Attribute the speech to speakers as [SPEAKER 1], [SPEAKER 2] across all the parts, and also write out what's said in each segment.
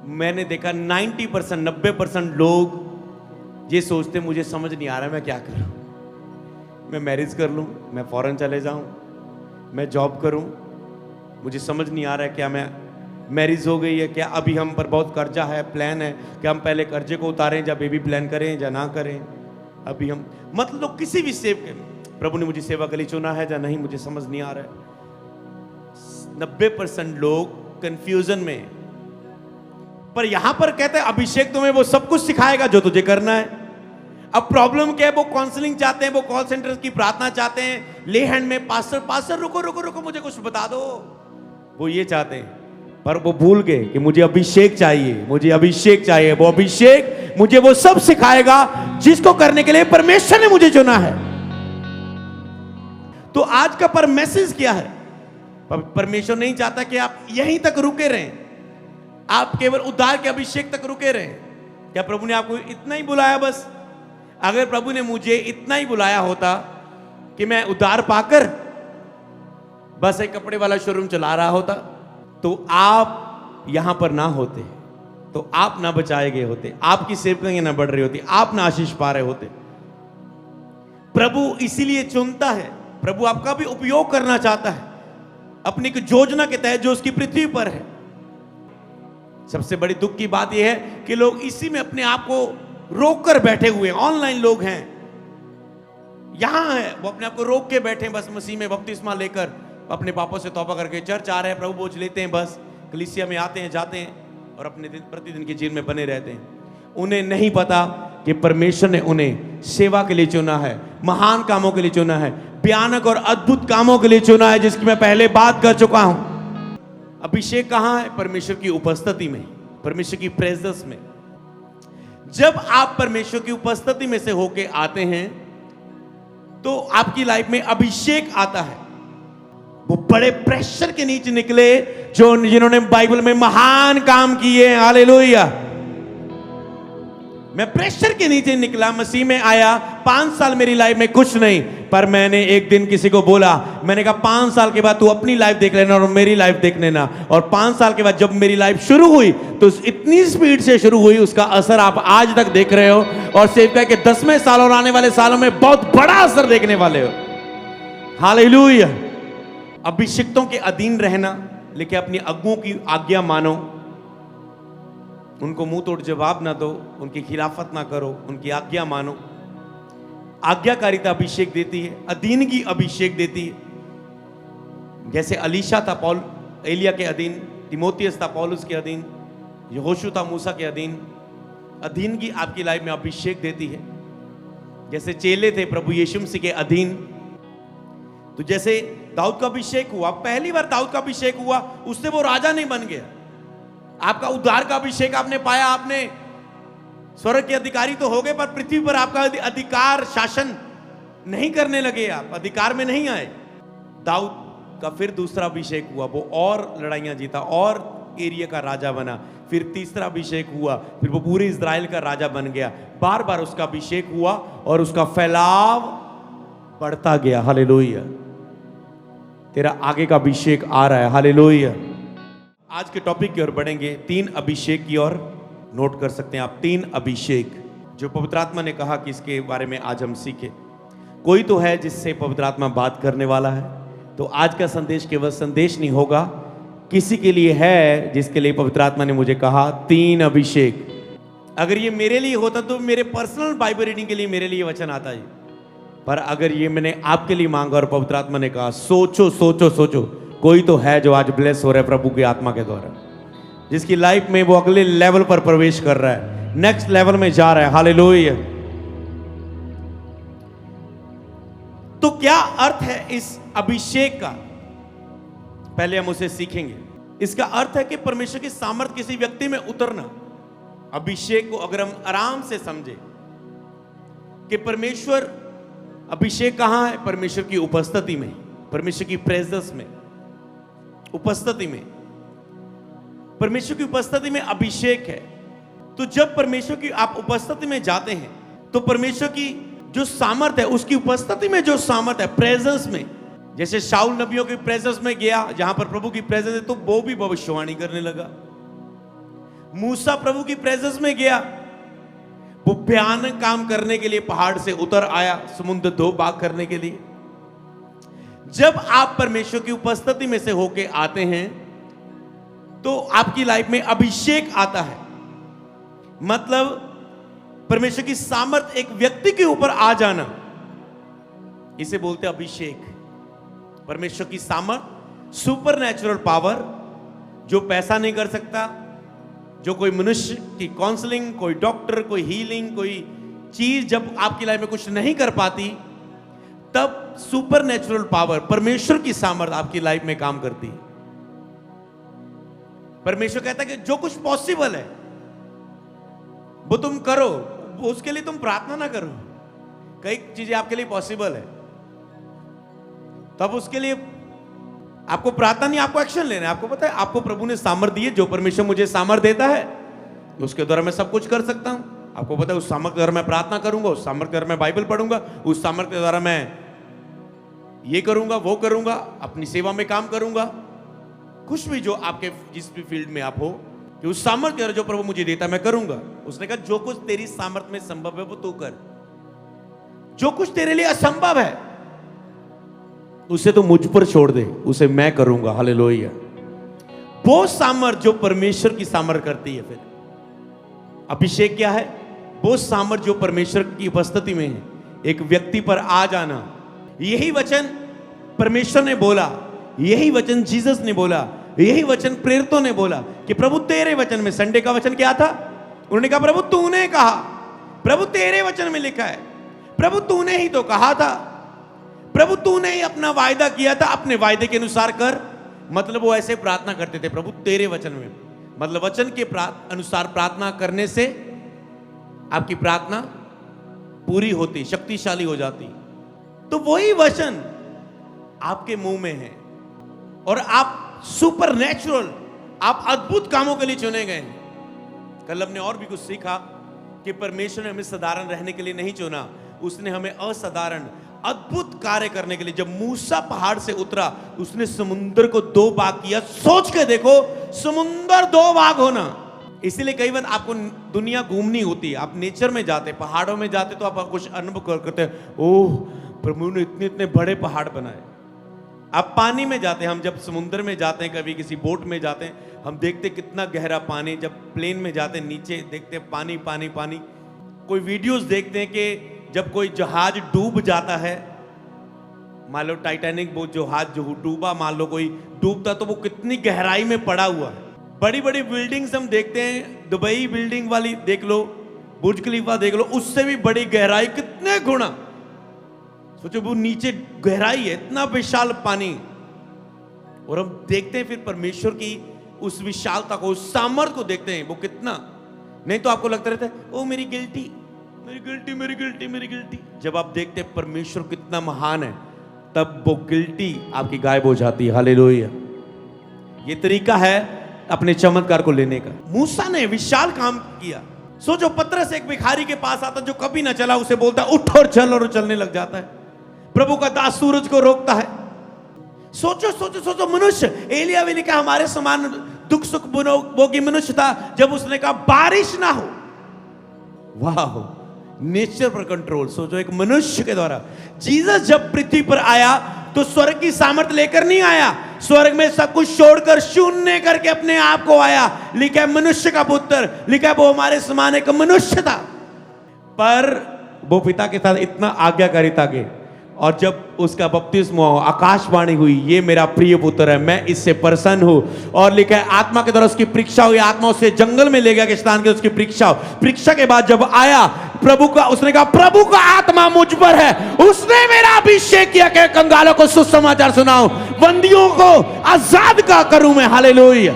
[SPEAKER 1] मैंने देखा 90% 90% लोग ये सोचते मुझे समझ नहीं आ रहा मैं क्या करूं, मैं मैरिज कर लूं, मैं फॉरेन चले जाऊं, मैं जॉब करूं, मुझे समझ नहीं आ रहा है क्या मैं मैरिज हो गई है क्या, अभी हम पर बहुत कर्जा है, प्लान है कि हम पहले कर्जे को उतारें या बेबी प्लान करें या ना करें। अभी हम मतलब किसी भी प्रभु ने मुझे सेवा के लिए चुना है या नहीं, मुझे समझ नहीं आ रहा है। 90% लोग कंफ्यूजन में। पर यहां पर कहते हैं अभिषेक तुम्हें वो सब कुछ सिखाएगा जो तुझे करना है। अब प्रॉब्लम क्या है, वो काउंसलिंग चाहते हैं, वो कॉल सेंटर की प्रार्थना चाहते हैं, ले हैंड में पास्टर रुको रुको रुको मुझे कुछ बता दो, वो ये चाहते हैं। पर वो भूल गए कि मुझे अभिषेक चाहिए, मुझे अभिषेक चाहिए। वो अभिषेक मुझे वो सब सिखाएगा जिसको करने के लिए परमेश्वर ने मुझे चुना है। तो आज का पर मैसेज क्या है? परमेश्वर नहीं चाहता कि आप यहीं तक रुके रहें, आप केवल उद्धार के अभिषेक तक रुके रहें। क्या प्रभु ने आपको इतना ही बुलाया बस? अगर प्रभु ने मुझे इतना ही बुलाया होता कि मैं उद्धार पाकर बस एक कपड़े वाला शोरूम चला रहा होता, तो आप यहां पर ना होते, तो आप ना बचाए गए होते, आपकी सेवकाएं ना बढ़ रही होती, आप ना आशीष पा रहे होते। प्रभु इसीलिए चुनता है, प्रभु आपका भी उपयोग करना चाहता है अपनी एक योजना के तहत जो उसकी पृथ्वी पर है। सबसे बड़ी दुख की बात यह है कि लोग इसी में अपने आप को रोक कर बैठे हुए हैं। ऑनलाइन लोग हैं, यहां है, वो अपने आप को रोक के बैठे हैं, बस मसीह में बपतिस्मा लेकर अपने पापों से तौबा करके चर्च आ रहे हैं, प्रभु बोझ लेते हैं, बस कलीसिया में आते हैं जाते हैं और अपने प्रतिदिन के जीवन में बने रहते हैं। उन्हें नहीं पता कि परमेश्वर ने उन्हें सेवा के लिए चुना है, महान कामों के लिए चुना है, भयानक और अद्भुत कामों के लिए चुना है, जिसकी मैं पहले बात कर चुका हूं। अभिषेक कहां है? परमेश्वर की उपस्थिति में, परमेश्वर की प्रेजेंस में। जब आप परमेश्वर की उपस्थिति में से होके आते हैं तो आपकी लाइफ में अभिषेक आता है। वो बड़े प्रेशर के नीचे निकले जिन्होंने बाइबल में महान काम किए। हालेलुया। मैं प्रेशर के नीचे निकला, मसीह में आया, 5 साल मेरी लाइफ में कुछ नहीं, पर मैंने एक दिन किसी को बोला, मैंने कहा 5 साल के बाद तू अपनी लाइफ देख लेना और मेरी लाइफ देख लेना। और 5 साल के बाद जब मेरी लाइफ शुरू हुई तो इतनी स्पीड से शुरू हुई, उसका असर आप आज तक देख रहे हो। और सेवकाई के 10वें साल और आने वाले सालों में बहुत बड़ा असर देखने वाले हो। हालेलुया। अभिषिक्तों के अधीन रहना, लेकिन अपनी अगुओं की आज्ञा मानो, उनको मुंह तोड़ जवाब ना दो, उनकी खिलाफत ना करो, उनकी आज्ञा मानो। आज्ञाकारिता अभिषेक देती है, अधीनगी अभिषेक देती है। जैसे अलीशा था एलिया के अधीन, तिमोथियस था पौलुस के अधीन, यहोशू था मूसा के अधीन। अधीनगी आपकी लाइफ में अभिषेक देती है। जैसे चेले थे प्रभु यीशु मसीह के अधीन, तो जैसे दाऊद का अभिषेक हुआ, पहली बार दाऊद का अभिषेक हुआ, उससे वो राजा नहीं बन गया। आपका उद्धार का अभिषेक आपने पाया, आपने स्वर्ग के अधिकारी तो हो गए, पर पृथ्वी पर आपका अधिकार शासन नहीं करने लगे, आप अधिकार में नहीं आए। दाऊद का फिर दूसरा अभिषेक हुआ, वो और लड़ाइयां जीता और एरिया का राजा बना। फिर तीसरा अभिषेक हुआ, फिर वो पूरे इजराइल का राजा बन गया। बार बार उसका अभिषेक हुआ और उसका फैलाव बढ़ता गया। हालेलुया। तेरा आगे का अभिषेक आ रहा है। हालेलुया। आज के टॉपिक की ओर बढ़ेंगे। 3 अभिषेक की ओर नोट कर सकते हैं आप, 3 अभिषेक जो पवित्र आत्मा ने कहा कि इसके बारे में आज हम सीखे। कोई तो है जिससे पवित्र आत्मा बात करने वाला है, तो आज का संदेश केवल संदेश नहीं होगा, किसी के लिए है जिसके लिए पवित्र आत्मा ने मुझे कहा 3 अभिषेक। अगर ये मेरे लिए होता तो मेरे पर्सनल बाइबल रीडिंग के लिए मेरे लिए वचन आता है, पर अगर ये मैंने आपके लिए मांगा और पवित्र आत्मा ने कहा सोचो सोचो सोचो, कोई तो है जो आज ब्लेस हो रहा है प्रभु की आत्मा के द्वारा, जिसकी लाइफ में वो अगले लेवल पर प्रवेश कर रहा है, नेक्स्ट लेवल में जा रहा है। हालेलुया। तो क्या अर्थ है इस अभिषेक का? पहले हम उसे सीखेंगे। इसका अर्थ है कि परमेश्वर की सामर्थ किसी व्यक्ति में उतरना। अभिषेक को अगर हम आराम से समझे कि परमेश्वर, अभिषेक कहां है? परमेश्वर की उपस्थिति में, परमेश्वर की प्रेजेंस में, उपस्थिति में। परमेश्वर की उपस्थिति में अभिषेक है। तो जब परमेश्वर की आप उपस्थिति में जाते हैं तो परमेश्वर की जो सामर्थ है, उसकी उपस्थिति में जो सामर्थ है, प्रेजेंस में, जैसे शाऊल नबियों की प्रेजेंस में गया, जहां पर प्रभु की प्रेजेंस है, तो वो भी भविष्यवाणी करने लगा। मूसा प्रभु की प्रेजेंस में गया, वो भयानक काम करने के लिए पहाड़ से उतर आया, समुद्र दो भाग करने के लिए। जब आप परमेश्वर की उपस्थिति में से होके आते हैं तो आपकी लाइफ में अभिषेक आता है। मतलब परमेश्वर की सामर्थ एक व्यक्ति के ऊपर आ जाना, इसे बोलते हैं अभिषेक। परमेश्वर की सामर्थ, सुपरनैचुरल पावर, जो पैसा नहीं कर सकता, जो कोई मनुष्य की काउंसलिंग, कोई डॉक्टर, कोई हीलिंग, कोई चीज जब आपकी लाइफ में कुछ नहीं कर पाती, तब सुपरनैचुरल पावर, परमेश्वर की सामर्थ आपकी लाइफ में काम करती है। परमेश्वर कहता है कि जो कुछ पॉसिबल है वो तुम करो, उसके लिए तुम प्रार्थना ना करो। कई चीजें आपके लिए पॉसिबल है, तब उसके लिए आपको प्रार्थना नहीं, आपको एक्शन लेना है। आपको पता है, आपको प्रभु ने सामर्थ दी है। जो परमेश्वर मुझे सामर्थ देता है उसके द्वारा मैं सब कुछ कर सकता हूं। आपको पता है, उस सामर्थ के द्वारा मैं प्रार्थना करूंगा, उस सामर्थ के द्वारा मैं बाइबल पढ़ूंगा, उस सामर्थ के द्वारा मैं ये करूंगा, वो करूंगा, अपनी सेवा में काम करूंगा। कुछ भी जो आपके जिस भी फील्ड में आप हो, कि उस सामर्थ के द्वारा जो प्रभु मुझे देता है मैं करूंगा। उसने कहा जो कुछ तेरी सामर्थ में संभव है वो तू कर, जो कुछ तेरे लिए असंभव है उसे तो मुझ पर छोड़ दे, उसे मैं करूंगा। हालेलुया। वो सामर्थ जो परमेश्वर की सामर्थ करती है। फिर अभिषेक क्या है? वो सामर्थ जो परमेश्वर की उपस्थिति में है, एक व्यक्ति पर आ जाना। यही वचन परमेश्वर ने बोला, यही वचन जीसस ने बोला, यही वचन प्रेरितों ने बोला कि प्रभु तेरे वचन में। संडे का वचन क्या था? उन्होंने कहा प्रभु तूने कहा, प्रभु तेरे वचन में लिखा है, प्रभु तूने ही तो कहा था, प्रभु तूने ही अपना वायदा किया था, अपने वायदे के अनुसार कर। मतलब वो ऐसे प्रार्थना करते थे, प्रभु तेरे वचन में। मतलब वचन के अनुसार प्रार्थना करने से आपकी प्रार्थना पूरी होती, शक्तिशाली हो जाती। तो वही वचन आपके मुंह में है और आप सुपरनैचुरल, आप अद्भुत कामों के लिए चुने गए हैं। कल हमने और भी कुछ सीखा कि परमेश्वर ने हमें साधारण रहने के लिए नहीं चुना, उसने हमें असाधारण अद्भुत कार्य करने के लिए। जब मूसा पहाड़ से उतरा, उसने समुद्र को दो भाग किया। सोच के देखो, समुद्र दो भाग होना। इसीलिए कई बार आपको दुनिया घूमनी होती है, आप नेचर में जाते, पहाड़ों में जाते तो आप कुछ अनुभव करते हैं, ओह प्रभु ने इतने इतने बड़े पहाड़ बनाए। आप पानी में जाते हैं, हम जब समुद्र में जाते हैं, कभी किसी बोट में जाते हैं, हम देखते कितना गहरा पानी। जब प्लेन में जाते हैं, नीचे देखते पानी पानी पानी। कोई वीडियोस देखते हैं कि जब कोई जहाज डूब जाता है, मान लो टाइटैनिक वो जहाज जो डूबा, मान लो कोई डूबता तो वो कितनी गहराई में पड़ा हुआ है। बड़ी बड़ी बिल्डिंग्स हम देखते हैं, दुबई बिल्डिंग वाली देख लो, बुर्ज खलीफा देख लो, उससे भी बड़ी गहराई, कितने गुना। सोचो वो नीचे गहराई है, इतना विशाल पानी, और हम देखते हैं फिर परमेश्वर की उस विशालता को, उस सामर्थ को देखते हैं, वो कितना। नहीं तो आपको लगता रहता है ओ मेरी गिल्टी, मेरी गिल्टी, मेरी गिल्टी, मेरी गिल्टी। जब आप देखते हैं परमेश्वर कितना महान है, तब वो गिल्टी आपकी गायब हो जाती है। हालेलुया। ये तरीका है अपने चमत्कार को लेने का। मूसा ने विशाल काम किया। सोचो पतरस एक भिखारी के पास आता जो कभी ना चला, उसे बोलता है उठ और चल, और चलने लग जाता है। प्रभु का दास सूरज को रोकता है। सोचो सोचो सोचो, मनुष्य एलिया भी लिखा हमारे समान दुख सुख भोगी मनुष्य था, जब उसने कहा बारिश ना हो। वाह, नेचर पर कंट्रोल। सोचो एक मनुष्य के द्वारा। जीसस जब पृथ्वी पर आया तो स्वर्ग की सामर्थ लेकर नहीं आया, स्वर्ग में सब कुछ छोड़कर शून्य करके अपने आप को आया। लिखा है मनुष्य का पुत्र, लिखा है वो हमारे समान एक मनुष्य था, पर वो पिता के साथ इतना आज्ञाकारी था कि, और जब उसका बपतिस्मा हुआ, आकाशवाणी हुई, ये मेरा प्रिय पुत्र है, मैं इससे प्रसन्न हूं। और लिखा है आत्मा के द्वारा उसकी परीक्षा हुई, आत्मा उसे जंगल में ले गया कि स्नान के उसकी परीक्षा। परीक्षा के बाद जब आया प्रभु का, उसने कहा प्रभु का आत्मा मुझ पर है, उसने मेरा अभिषेक किया कि कंगालों को सुसमाचार सुनाऊं, बंदियों को आजाद का करूं मैं। हालेलुया।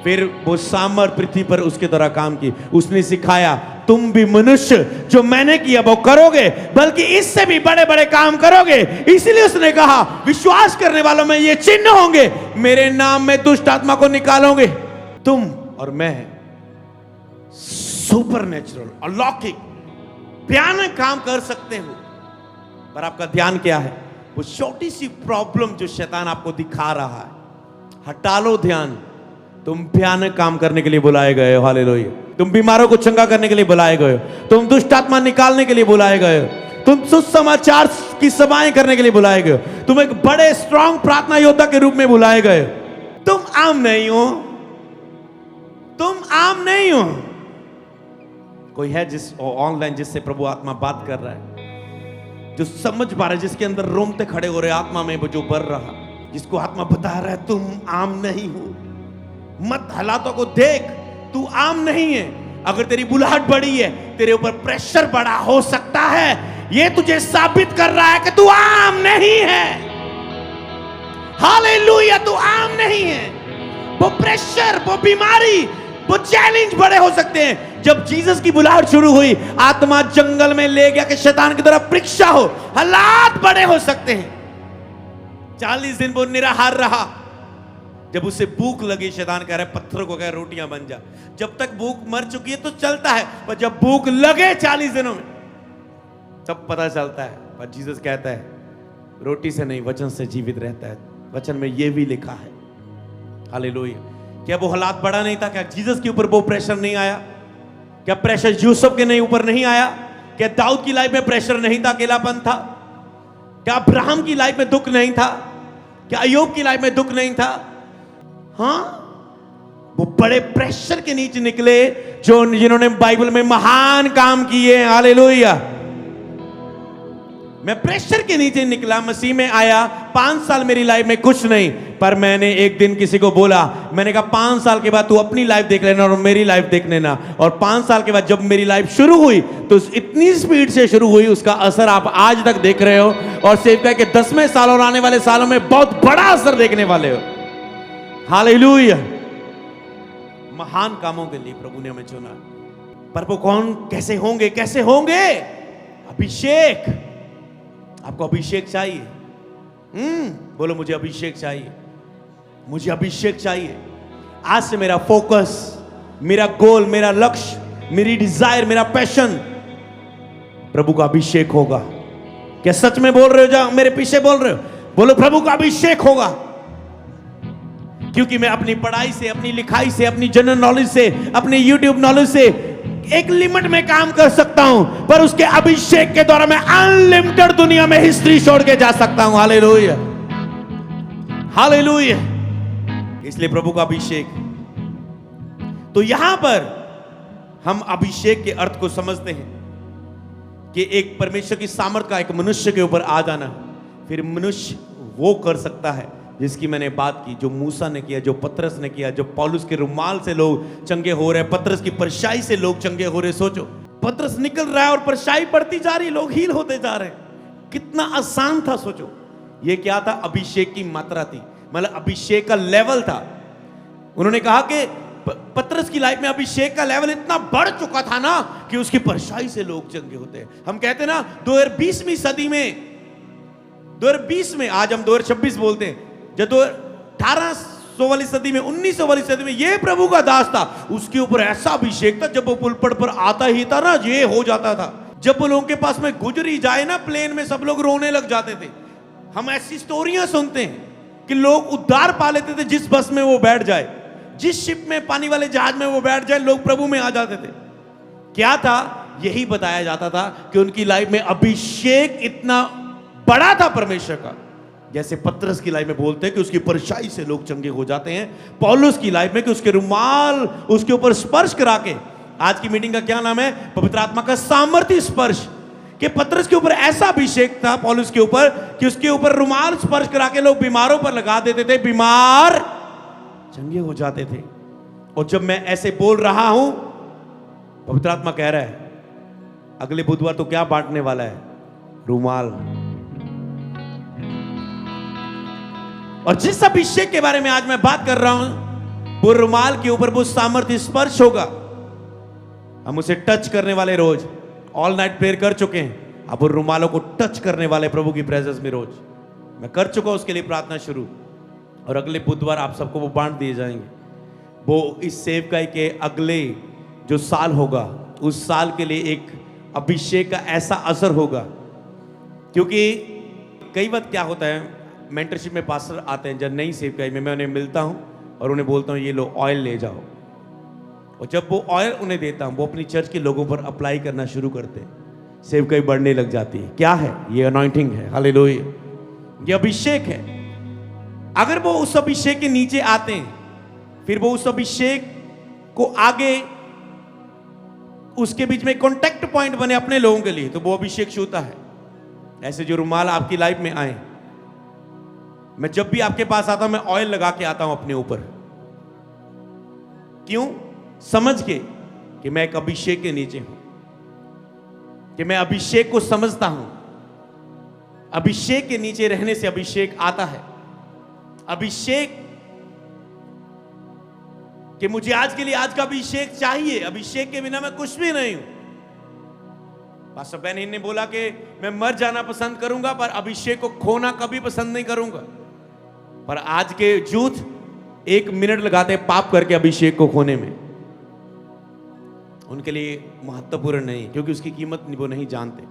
[SPEAKER 1] फिर वो सामर्थ पृथ्वी पर उसके द्वारा काम की। उसने सिखाया तुम भी मनुष्य जो मैंने किया वो करोगे, बल्कि इससे भी बड़े बड़े काम करोगे। इसलिए उसने कहा विश्वास करने वालों में ये चिन्ह होंगे, मेरे नाम में दुष्ट आत्मा को निकालोगे। तुम और मैं सुपरनैचुरल, अलौकिक, भयानक काम कर सकते हो, पर आपका ध्यान क्या है? वो छोटी सी प्रॉब्लम जो शैतान आपको दिखा रहा है, हटा लो ध्यान, तुम भयानक काम करने के लिए बुलाए गए हो। हालेलुया। तुम बीमारों को चंगा करने के लिए बुलाए गए हो। तुम दुष्ट आत्मा निकालने के लिए बुलाए गए हो। तुम सुसमाचार की सभाएं करने के लिए बुलाए गए हो। तुम एक बड़े स्ट्रांग प्रार्थना योद्धा के रूप में बुलाए गए हो। तुम आम नहीं हो, तुम आम नहीं हो। कोई है जिस ऑनलाइन जिससे प्रभु आत्मा बात कर रहा है, जो समझ पा रहा है, जिसके अंदर रोमते खड़े हो रहे आत्मा में, वो जो बढ़ रहा, जिसको आत्मा बता रहा है तुम आम नहीं हो। मत हालातों को देख, तू आम नहीं है। अगर तेरी बुलाहट बड़ी है, तेरे ऊपर प्रेशर बड़ा हो सकता है, ये तुझे साबित कर रहा है कि तू आम नहीं है। हालेलुया, तू आम नहीं है। वो प्रेशर, वो बीमारी, वो चैलेंज बड़े हो सकते हैं। जब जीसस की बुलाहट शुरू हुई, आत्मा जंगल में ले गया कि शैतान की तरफ परीक्षा हो। हालात बड़े हो सकते हैं। 40 दिन वो निराहार रहा। जब उसे भूख लगी, शैतान कह रहा है पत्थर को कह रोटियां बन जा। जब तक भूख मर चुकी है तो चलता है, पर जब भूख लगे 40 दिनों में तब पता चलता है। पर जीसस कहता है रोटी से नहीं, वचन से जीवित रहता है। वचन में यह भी लिखा है। हालेलुया। क्या वो हालात बड़ा नहीं था? क्या जीसस के ऊपर वो प्रेशर नहीं आया? क्या प्रेशर यूसुफ के ऊपर नहीं आया? क्या दाऊद की लाइफ में प्रेशर नहीं था, अकेलापन था? क्या अब्राहम की लाइफ में दुख नहीं था? क्या अय्यूब की लाइफ में दुख नहीं था? हाँ, वो बड़े प्रेशर के नीचे निकले, जिन्होंने बाइबल में महान काम किए। हालेलुया। मैं प्रेशर के नीचे निकला, मसीह में आया। 5 साल मेरी लाइफ में कुछ नहीं, पर मैंने एक दिन किसी को बोला, मैंने कहा 5 साल के बाद तू अपनी लाइफ देख लेना और मेरी लाइफ देख लेना। और 5 साल के बाद जब मेरी लाइफ शुरू हुई तो इतनी स्पीड से शुरू हुई, उसका असर आप आज तक देख रहे हो। और सेवकाई के 10वें साल और आने वाले सालों में बहुत बड़ा असर देखने वाले हो। हालेलुया। महान कामों के लिए प्रभु ने हमें चुना। पर वो कौन, कैसे होंगे? कैसे होंगे? अभिषेक। आपको अभिषेक चाहिए? बोलो मुझे अभिषेक चाहिए, मुझे अभिषेक चाहिए। आज से मेरा फोकस, मेरा गोल, मेरा लक्ष्य, मेरी डिजायर, मेरा पैशन प्रभु का अभिषेक होगा। क्या सच में बोल रहे हो? जा मेरे पीछे बोल रहे हो, बोलो प्रभु का अभिषेक होगा। क्योंकि मैं अपनी पढ़ाई से, अपनी लिखाई से, अपनी जनरल नॉलेज से, अपने यूट्यूब नॉलेज से एक लिमिट में काम कर सकता हूं, पर उसके अभिषेक के द्वारा मैं अनलिमिटेड दुनिया में हिस्ट्री छोड़ के जा सकता हूं। Hallelujah, hallelujah. इसलिए प्रभु का अभिषेक। तो यहां पर हम अभिषेक के अर्थ को समझते हैं कि एक परमेश्वर की सामर्थ का एक मनुष्य के ऊपर आ जाना। फिर मनुष्य वो कर सकता है जिसकी मैंने बात की, जो मूसा ने किया, जो पतरस ने किया, जो पौलुस के रुमाल से लोग चंगे हो रहे हैं, पतरस की परछाई से लोग चंगे हो रहे। सोचो, पतरस निकल रहा है और परछाई बढ़ती जा रही, लोग हील होते जा रहे हैं। कितना आसान था। सोचो, ये क्या था? अभिषेक की मात्रा थी, मतलब अभिषेक का लेवल था। उन्होंने कहा कि पतरस की लाइफ में अभिषेक का लेवल इतना बढ़ चुका था ना कि उसकी परछाई से लोग चंगे होते हैं। हम कहते हैं ना 2020वीं सदी में, 2020 में, आज हम 2026 बोलते हैं, जब 1800 वाली सदी में, 1900 वाली सदी में ये प्रभु का दास था, उसके ऊपर ऐसा अभिषेक था, जब वो पुलपट पर आता ही था ना, ये हो जाता था। जब वो लोगों के पास में गुजरी जाए ना प्लेन में, सब लोग रोने लग जाते थे। हम ऐसी स्टोरियां सुनते हैं कि लोग उद्धार पा लेते थे जिस बस में वो बैठ जाए, जिस शिप में, पानी वाले जहाज में वो बैठ जाए, लोग प्रभु में आ जाते थे। क्या था? यही बताया जाता था कि उनकी लाइफ में अभिषेक इतना बड़ा था परमेश्वर का। जैसे पतरस की लाइफ में बोलते हैं कि उसकी परछाई से लोग चंगे हो जाते हैं, पौलुस की लाइफ में कि उसके रुमाल उसके ऊपर स्पर्श करा के, आज की मीटिंग का क्या नाम है? पवित्र आत्मा का सामर्थ्य स्पर्श। कि पतरस के ऊपर ऐसा अभिषेक था, पौलुस के ऊपर, कि उसके ऊपर रुमाल स्पर्श करा के लोग बीमारों पर लगा देते थे, बीमार चंगे हो जाते थे। और जब मैं ऐसे बोल रहा हूं, पवित्र आत्मा कह रहा है अगले बुधवार तो क्या बांटने वाला है? रुमाल। और जिस अभिषेक के बारे में आज मैं बात कर रहा हूं, वो रुमाल के ऊपर वो सामर्थ्य स्पर्श होगा। हम उसे टच करने वाले रोज ऑल नाइट प्रेयर कर चुके हैं। अब वो रुमालों को टच करने वाले प्रभु की प्रेजेंस में रोज मैं कर चुका हूं, उसके लिए प्रार्थना शुरू। और अगले बुधवार आप सबको वो बांट दिए जाएंगे। वो इस सेवकाई के अगले जो साल होगा, उस साल के लिए एक अभिषेक का ऐसा असर होगा। क्योंकि कई बार क्या होता है, मेंटरशिप में पास्टर आते हैं जब नई सेवकाई में, मैं उन्हें मिलता हूं और उन्हें बोलता हूँ ये लो ऑयल ले जाओ। और जब वो ऑयल उन्हें देता हूँ वो अपनी चर्च के लोगों पर अप्लाई करना शुरू करते हैं, सेवकाई बढ़ने लग जाती है। क्या है ये? अनॉइंटिंग है। हालेलुया, ये अभिषेक है। अगर वो उस अभिषेक के नीचे आते हैं, फिर वो उस अभिषेक को आगे उसके बीच में कॉन्टेक्ट पॉइंट बने अपने लोगों के लिए, तो वो अभिषेक छूता है। ऐसे जो रुमाल आपकी लाइफ में आए, मैं जब भी आपके पास आता हूं मैं ऑयल लगा के आता हूं अपने ऊपर। क्यों? समझ के कि मैं एक अभिषेक के नीचे हूं, कि मैं अभिषेक को समझता हूं। अभिषेक के नीचे रहने से अभिषेक आता है। अभिषेक कि मुझे आज के लिए आज का अभिषेक चाहिए, अभिषेक के बिना मैं कुछ भी नहीं हूं। पास्टर बेन ने बोला कि मैं मर जाना पसंद करूंगा पर अभिषेक को खोना कभी पसंद नहीं करूंगा। पर आज के यूथ 1 मिनट लगाते हैं पाप करके अभिषेक को खोने में। उनके लिए महत्वपूर्ण नहीं, क्योंकि उसकी कीमत वो नहीं जानते।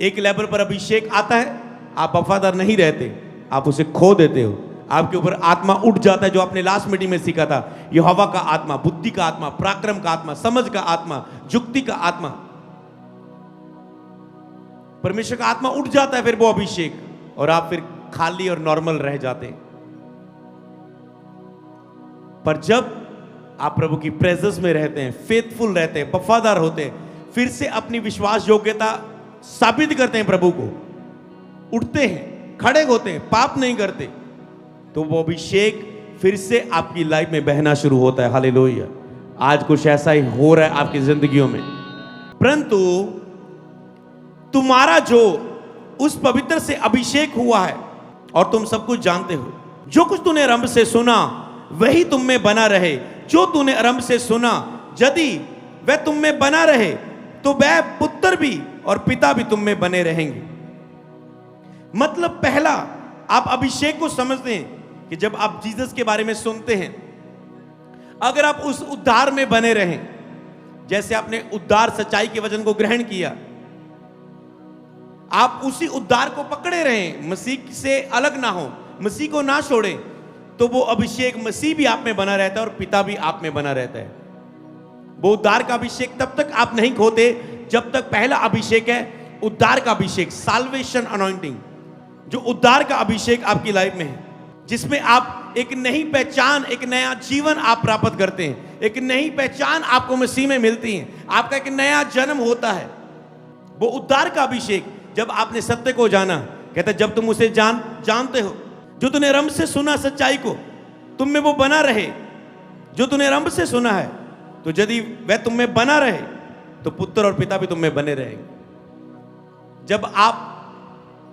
[SPEAKER 1] एक लेवल पर अभिषेक आता है, आप वफादार नहीं रहते, आप उसे खो देते हो। आपके ऊपर आत्मा उठ जाता है, जो आपने लास्ट मीटिंग में सीखा था, यहोवा का आत्मा, बुद्धि का आत्मा, पराक्रम का आत्मा, समझ का आत्मा, युक्ति का आत्मा, परमेश्वर का आत्मा उठ जाता है। फिर वो अभिषेक, और आप फिर खाली और नॉर्मल रह जाते हैं। पर जब आप प्रभु की प्रेजेंस में रहते हैं, फेथफुल रहते हैं, वफादार होते हैं, फिर से अपनी विश्वास योग्यता साबित करते हैं प्रभु को, उठते हैं, खड़े होते हैं, पाप नहीं करते, तो वो अभिषेक फिर से आपकी लाइफ में बहना शुरू होता है। हालेलुया। आज कुछ ऐसा ही हो रहा है आपकी जिंदगियों में। परंतु तुम्हारा जो उस पवित्र से अभिषेक हुआ है, और तुम सब कुछ जानते हो, जो कुछ तूने आरंभ से सुना वही तुम में बना रहे। जो तूने आरंभ से सुना, यदि वह तुम में बना रहे, तो वह पुत्र भी और पिता भी तुम में बने रहेंगे। मतलब पहला, आप अभिषेक को समझते हैं कि जब आप जीसस के बारे में सुनते हैं, अगर आप उस उद्धार में बने रहें, जैसे आपने उद्धार सच्चाई के वचन को ग्रहण किया, आप उसी उद्धार को पकड़े रहें, मसीह से अलग ना हो, मसीह को ना छोड़ें, तो वो अभिषेक मसीह भी आप में बना रहता है और पिता भी आप में बना रहता है। वो उद्धार का अभिषेक तब तक आप नहीं खोते जब तक पहला अभिषेक है उद्धार का अभिषेक, साल्वेशन अनॉइंटिंग, जो उद्धार का अभिषेक आपकी लाइफ में है, जिसमें आप एक नई पहचान, एक नया जीवन आप प्राप्त करते हैं, एक नई पहचान आपको मसीह में मिलती है, आपका एक नया जन्म होता है। वो उद्धार का अभिषेक, जब आपने सत्य को जाना, कहता है जब तुम उसे जानते हो, जो तूने आरंभ से सुना सच्चाई को, तुम में वो बना रहे। जो तूने आरंभ से सुना है, तो यदि वह तुम में बना रहे, तो पुत्र और पिता भी तुम में बने रहेंगे। जब आप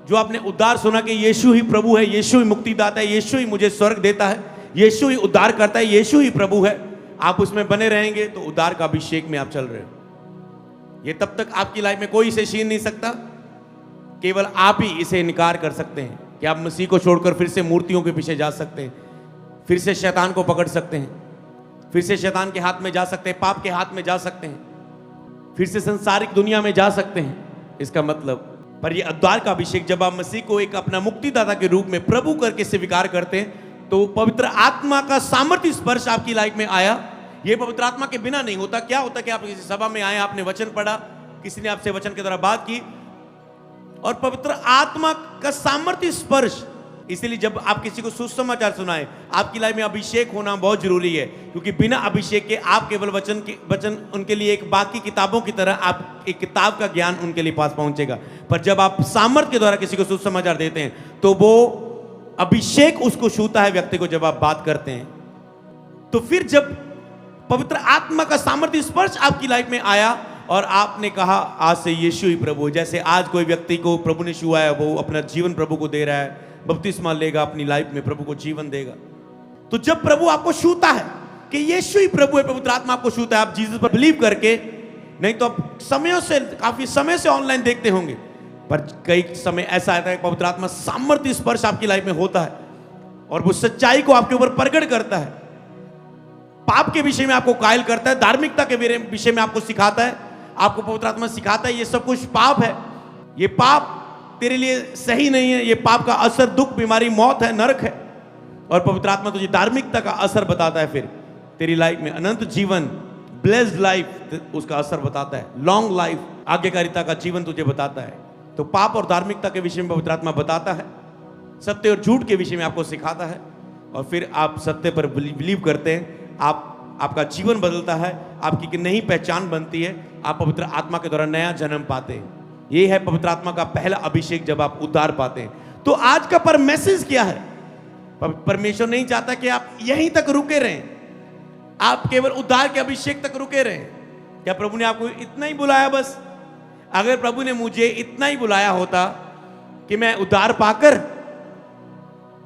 [SPEAKER 1] जो आपने उद्धार सुना कि यीशु ही प्रभु है, यीशु ही मुक्तिदाता है, यीशु ही मुझे स्वर्ग देता है, यीशु ही उद्धार करता है, यीशु ही प्रभु है, आप उसमें बने रहेंगे, तो उद्धार का अभिषेक में आप चल रहे हो। ये तब तक आपकी लाइफ में कोई इसे छीन नहीं सकता, केवल आप ही इसे इनकार कर सकते हैं कि आप मसीह को छोड़कर फिर से मूर्तियों के पीछे जा सकते हैं, फिर से शैतान को पकड़ सकते हैं, फिर से शैतान के हाथ में जा सकते हैं, पाप के हाथ में जा सकते हैं, फिर से संसारिक दुनिया में जा सकते हैं। इसका मतलब, पर ये उद्धार का अभिषेक, जब आप मसीह को एक अपना मुक्तिदाता के रूप में प्रभु करके स्वीकार करते हैं, तो पवित्र आत्मा का सामर्थ्य स्पर्श आपकी लाइफ में आया। ये पवित्र आत्मा के बिना नहीं होता। क्या होता कि आप किसी सभा में आए, आपने वचन पढ़ा, किसी ने आपसे वचन के द्वारा बात की, और पवित्र आत्मा का सामर्थ्य स्पर्श, इसलिए जब आप किसी को सुसमाचार सुनाए, आपकी लाइफ में अभिषेक होना बहुत जरूरी है, क्योंकि बिना अभिषेक के आप केवल वचन उनके लिए एक बाकी किताबों की तरह, आप एक किताब का ज्ञान उनके लिए पास पहुंचेगा। पर जब आप सामर्थ्य के द्वारा किसी को सुसमाचार देते हैं, तो वो अभिषेक उसको छूता है व्यक्ति को, जब आप बात करते हैं। तो फिर जब पवित्र आत्मा का सामर्थ्य स्पर्श आपकी लाइफ में आया और आपने कहा आज से यीशु ही प्रभु, जैसे आज कोई व्यक्ति को प्रभु ने छुआ है, वो अपना जीवन प्रभु को दे रहा है, बपतिस्मा लेगा, अपनी लाइफ में प्रभु को जीवन देगा। तो जब प्रभु आपको छूता है कि यीशु ही प्रभु है, पवित्र आत्मा आपको छूता है, आप जीसस पर बिलीव करके, नहीं तो आप समयों से, काफी समय से ऑनलाइन देखते होंगे, पर कई समय ऐसा आता है पवित्र आत्मा सामर्थ्य स्पर्श आपकी लाइफ में होता है और वो सच्चाई को आपके ऊपर प्रकट करता है, पाप के विषय में आपको कायल करता है, धार्मिकता के विषय में आपको सिखाता है, आपको पवित्र आत्मा सिखाता है ये सब कुछ पाप है, ये पाप तेरे लिए सही नहीं है, ये पाप का असर दुख, बीमारी, मौत है, नरक है। और पवित्र आत्मा तुझे धार्मिकता का असर बताता है, फिर तेरी लाइफ में अनंत जीवन, ब्लेस्ड लाइफ, उसका असर बताता है, लॉन्ग लाइफ, आज्ञाकारिता का जीवन तुझे बताता है। तो पाप और धार्मिकता के विषय में पवित्र आत्मा बताता है, सत्य और झूठ के विषय में आपको सिखाता है, और फिर आप सत्य पर बिलीव करते हैं, आपका जीवन बदलता है, आपकी एक नई पहचान बनती है, आप पवित्र आत्मा के द्वारा नया जन्म पाते हैं। ये है पवित्र आत्मा का पहला अभिषेक, जब आप उद्धार पाते हैं। तो आज का पर मैसेज क्या है? परमेश्वर नहीं चाहता कि आप यहीं तक रुके रहें, आप केवल उद्धार के अभिषेक तक रुके रहें। क्या प्रभु ने आपको इतना ही बुलाया बस? अगर प्रभु ने मुझे इतना ही बुलाया होता कि मैं उद्धार पाकर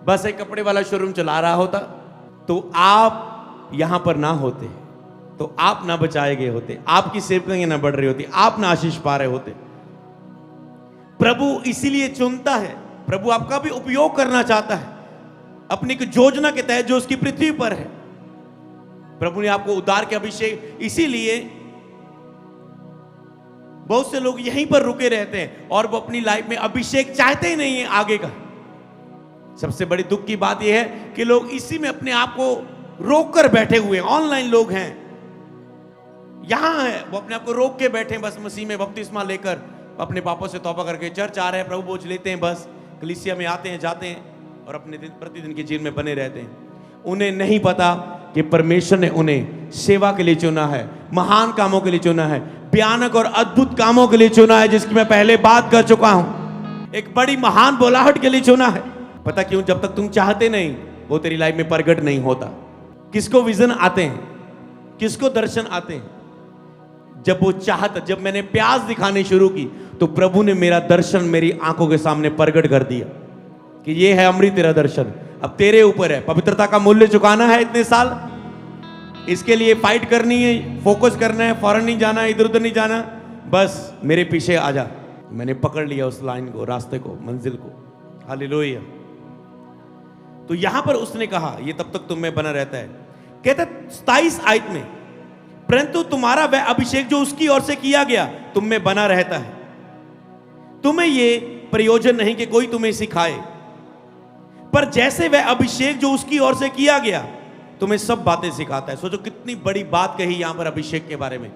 [SPEAKER 1] बस एक कपड़े वाला शोरूम चला रहा होता, तो आप यहां पर ना होते, तो आप ना बचाए गए होते, आपकी सेवकाएं ना बढ़ रही होती, आप ना आशीष पा रहे होते। प्रभु इसीलिए चुनता है, प्रभु आपका भी उपयोग करना चाहता है अपनी एक योजना के तहत जो उसकी पृथ्वी पर है। प्रभु ने आपको उद्धार के अभिषेक, इसीलिए बहुत से लोग यहीं पर रुके रहते हैं और वो अपनी लाइफ में अभिषेक चाहते ही नहीं है आगे का। सबसे बड़ी दुख की बात यह है कि लोग इसी में अपने आप को रोक कर बैठे हुए हैं। ऑनलाइन लोग हैं, यहां है, वो अपने आप को रोक के बैठे हैं, बस मसीह में बपतिस्मा लेकर अपने पापों से तौबा करके चर्च आ रहे हैं, प्रभु बोझ लेते हैं, बस कलीसिया में आते हैं जाते हैं और अपने प्रतिदिन के जीवन में बने रहते हैं। उन्हें नहीं पता कि परमेश्वर ने उन्हें सेवा के लिए चुना है, महान कामों के लिए चुना है, भयानक और अद्भुत कामों के लिए चुना है, जिसकी मैं पहले बात कर चुका हूं। एक बड़ी महान बुलाहट के लिए चुना है। पता क्यों? जब तक तुम चाहते नहीं, वो तेरी लाइफ में प्रगट नहीं होता। किसको विजन आते हैं, किसको दर्शन आते हैं? जब वो चाहता, जब मैंने प्यास दिखानी शुरू की, तो प्रभु ने मेरा दर्शन मेरी आंखों के सामने प्रगट कर दिया कि ये है अमृत तेरा दर्शन, अब तेरे ऊपर है। पवित्रता का मूल्य चुकाना है इतने साल, इसके लिए फाइट करनी है, फोकस करना है, फौरन नहीं जाना, इधर उधर नहीं जाना, बस मेरे पीछे आ जा। मैंने पकड़ लिया उस लाइन को, रास्ते को, मंजिल को। हालेलुया। तो यहां पर उसने कहा ये तब तक तुम में बना रहता है। कहता 27 आयत में, परंतु तुम्हारा वह अभिषेक जो उसकी ओर से किया गया तुम में बना रहता है। तुम्हें ये प्रयोजन नहीं कि कोई तुम्हें सिखाए, पर जैसे वह अभिषेक जो उसकी ओर से किया गया तुम्हें सब बातें सिखाता है। सोचो कितनी बड़ी बात कही यहां पर अभिषेक के बारे में,